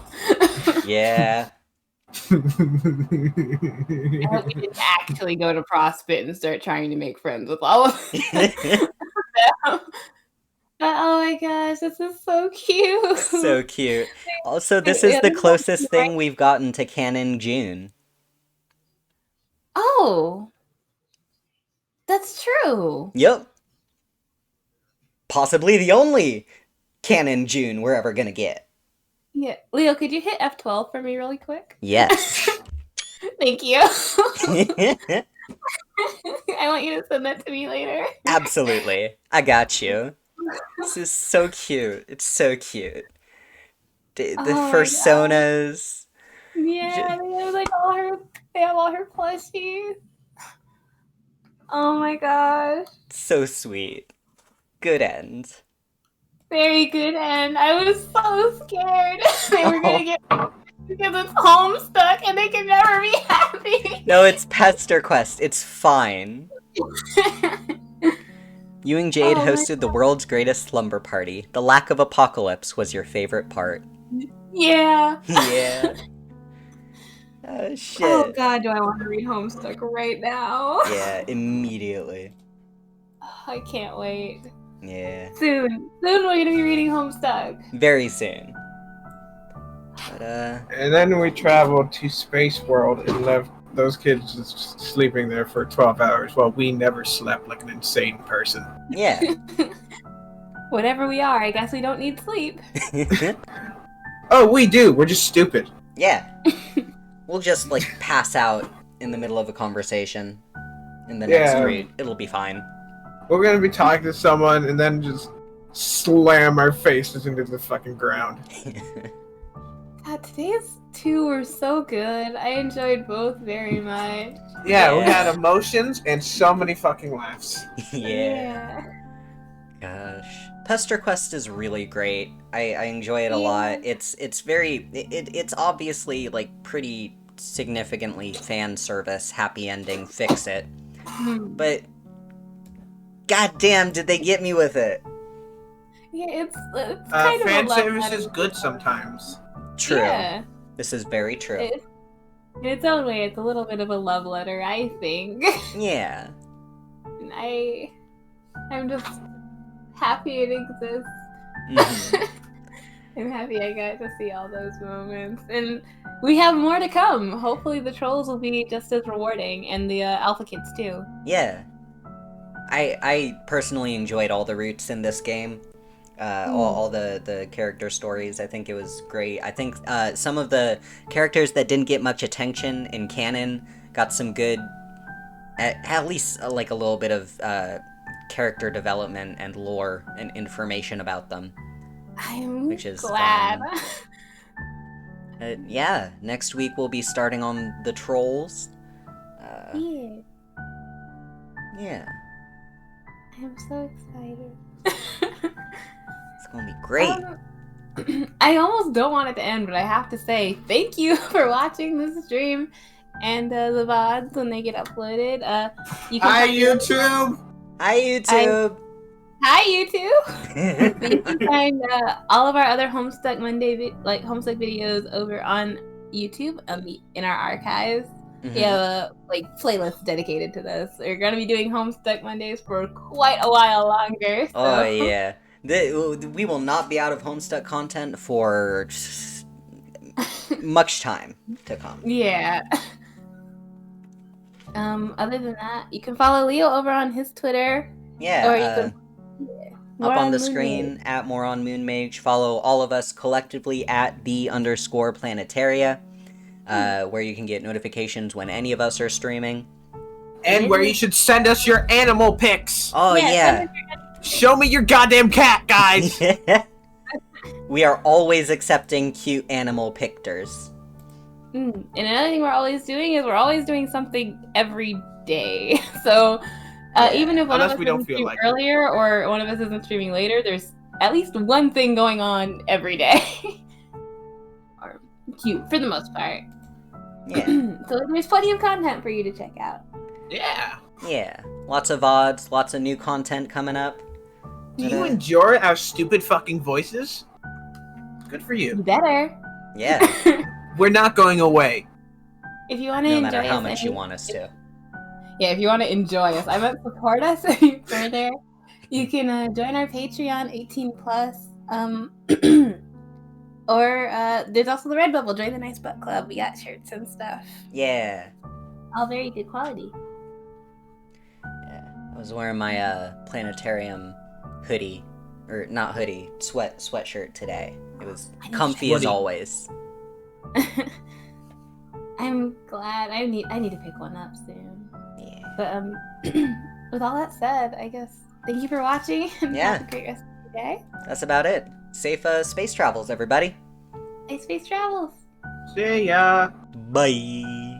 Yeah. I hope we didn't actually go to Prospect and start trying to make friends with all of them. Oh my gosh, this is so cute. So cute. Also, this is the closest thing we've gotten to canon June. Oh, that's true. Yep. Possibly the only canon June we're ever gonna get. Yeah, Leo, could you hit F12 for me really quick? Yes. Thank you. I want you to send that to me later. Absolutely. I got you. This is so cute. It's so cute. The personas. Yeah, they have like they have all her plushies. Oh my gosh. So sweet. Good end. Very good end. I was so scared they were gonna get because it's Homestuck and they can never be happy. No, it's Pesterquest. It's fine. You and Jade Oh my hosted the world's greatest slumber party. The lack of apocalypse was your favorite part. Yeah. Yeah. Oh, shit. Oh god, do I want to read Homestuck right now? Yeah, immediately. I can't wait. Yeah. Soon we're gonna be reading Homestuck. Very soon. But, And then we traveled to Space World and left those kids just sleeping there for 12 hours while we never slept like an insane person. yeah. Whatever we are, I guess we don't need sleep. Oh, we do. We're just stupid. Yeah. We'll just, like, pass out in the middle of a conversation in the next read. It'll be fine. We're gonna be talking to someone and then just slam our faces into the fucking ground. God, today's two were so good. I enjoyed both very much. Yeah, we Yeah. had emotions and so many fucking laughs. Yeah. Gosh. Pesterquest is really great. I enjoy it a lot. It's very it's obviously like pretty significantly fan service, happy ending, fix it. But goddamn, did they get me with it? Yeah, it's kind of Fan a love service letter. is good sometimes. True. Yeah. This is very true. In its own way, it's a little bit of a love letter, I think. Yeah. And I'm just happy it exists. Mhm. I'm happy I got to see all those moments. And we have more to come. Hopefully the trolls will be just as rewarding, and the alpha kids too. Yeah. I personally enjoyed all the routes in this game. All the character stories. I think it was great. I think some of the characters that didn't get much attention in canon got some good, at least like a little bit of character development and lore and information about them. I'm Which is glad. Yeah, next week we'll be starting on the trolls. Yeah, Yeah, I'm so excited. it's gonna be great. I almost don't want it to end, but I have to say thank you for watching this stream and the VODs when they get uploaded. You can Hi, find YouTube! Hi, YouTube! Hi, YouTube! But you can find all of our other Homestuck Monday Homestuck videos over on YouTube in our archives. We have a playlist dedicated to this. We're gonna be doing Homestuck Mondays for quite a while longer. So. Oh yeah, we will not be out of Homestuck content for much time to come. Yeah. Other than that, you can follow Leo over on his Twitter. Yeah. Or you can up on the screen at Moron Moonmage. Follow all of us collectively at _Planetaria, where you can get notifications when any of us are streaming. And where you should send us your animal pics. Oh yeah. Show me your goddamn cat, guys. We are always accepting cute animal pictures. And another thing we're always doing something every day. So even if one of us isn't streaming earlier or one of us isn't streaming later, there's at least one thing going on every day. Or cute for the most part. Yeah. So there's plenty of content for you to check out. Yeah. Yeah. Lots of VODs, lots of new content coming up. Do you enjoy our stupid fucking voices? Good for you. You better. Yeah. We're not going away. If you want to No enjoy matter how us much you want us to. Yeah, if you want to enjoy us. I meant support us any further. You can join our Patreon 18+. Or there's also the Redbubble. Join the Nice Butt Club. We got shirts and stuff. Yeah. All very good quality. Yeah. I was wearing my planetarium hoodie. Or not hoodie, sweatshirt today. It was comfy as always. I'm glad. I need to pick one up soon. Yeah. But with all that said, I guess thank you for watching and have a great rest of your day. That's about it. Safe space travels, everybody. Nice space travels. See ya. Bye.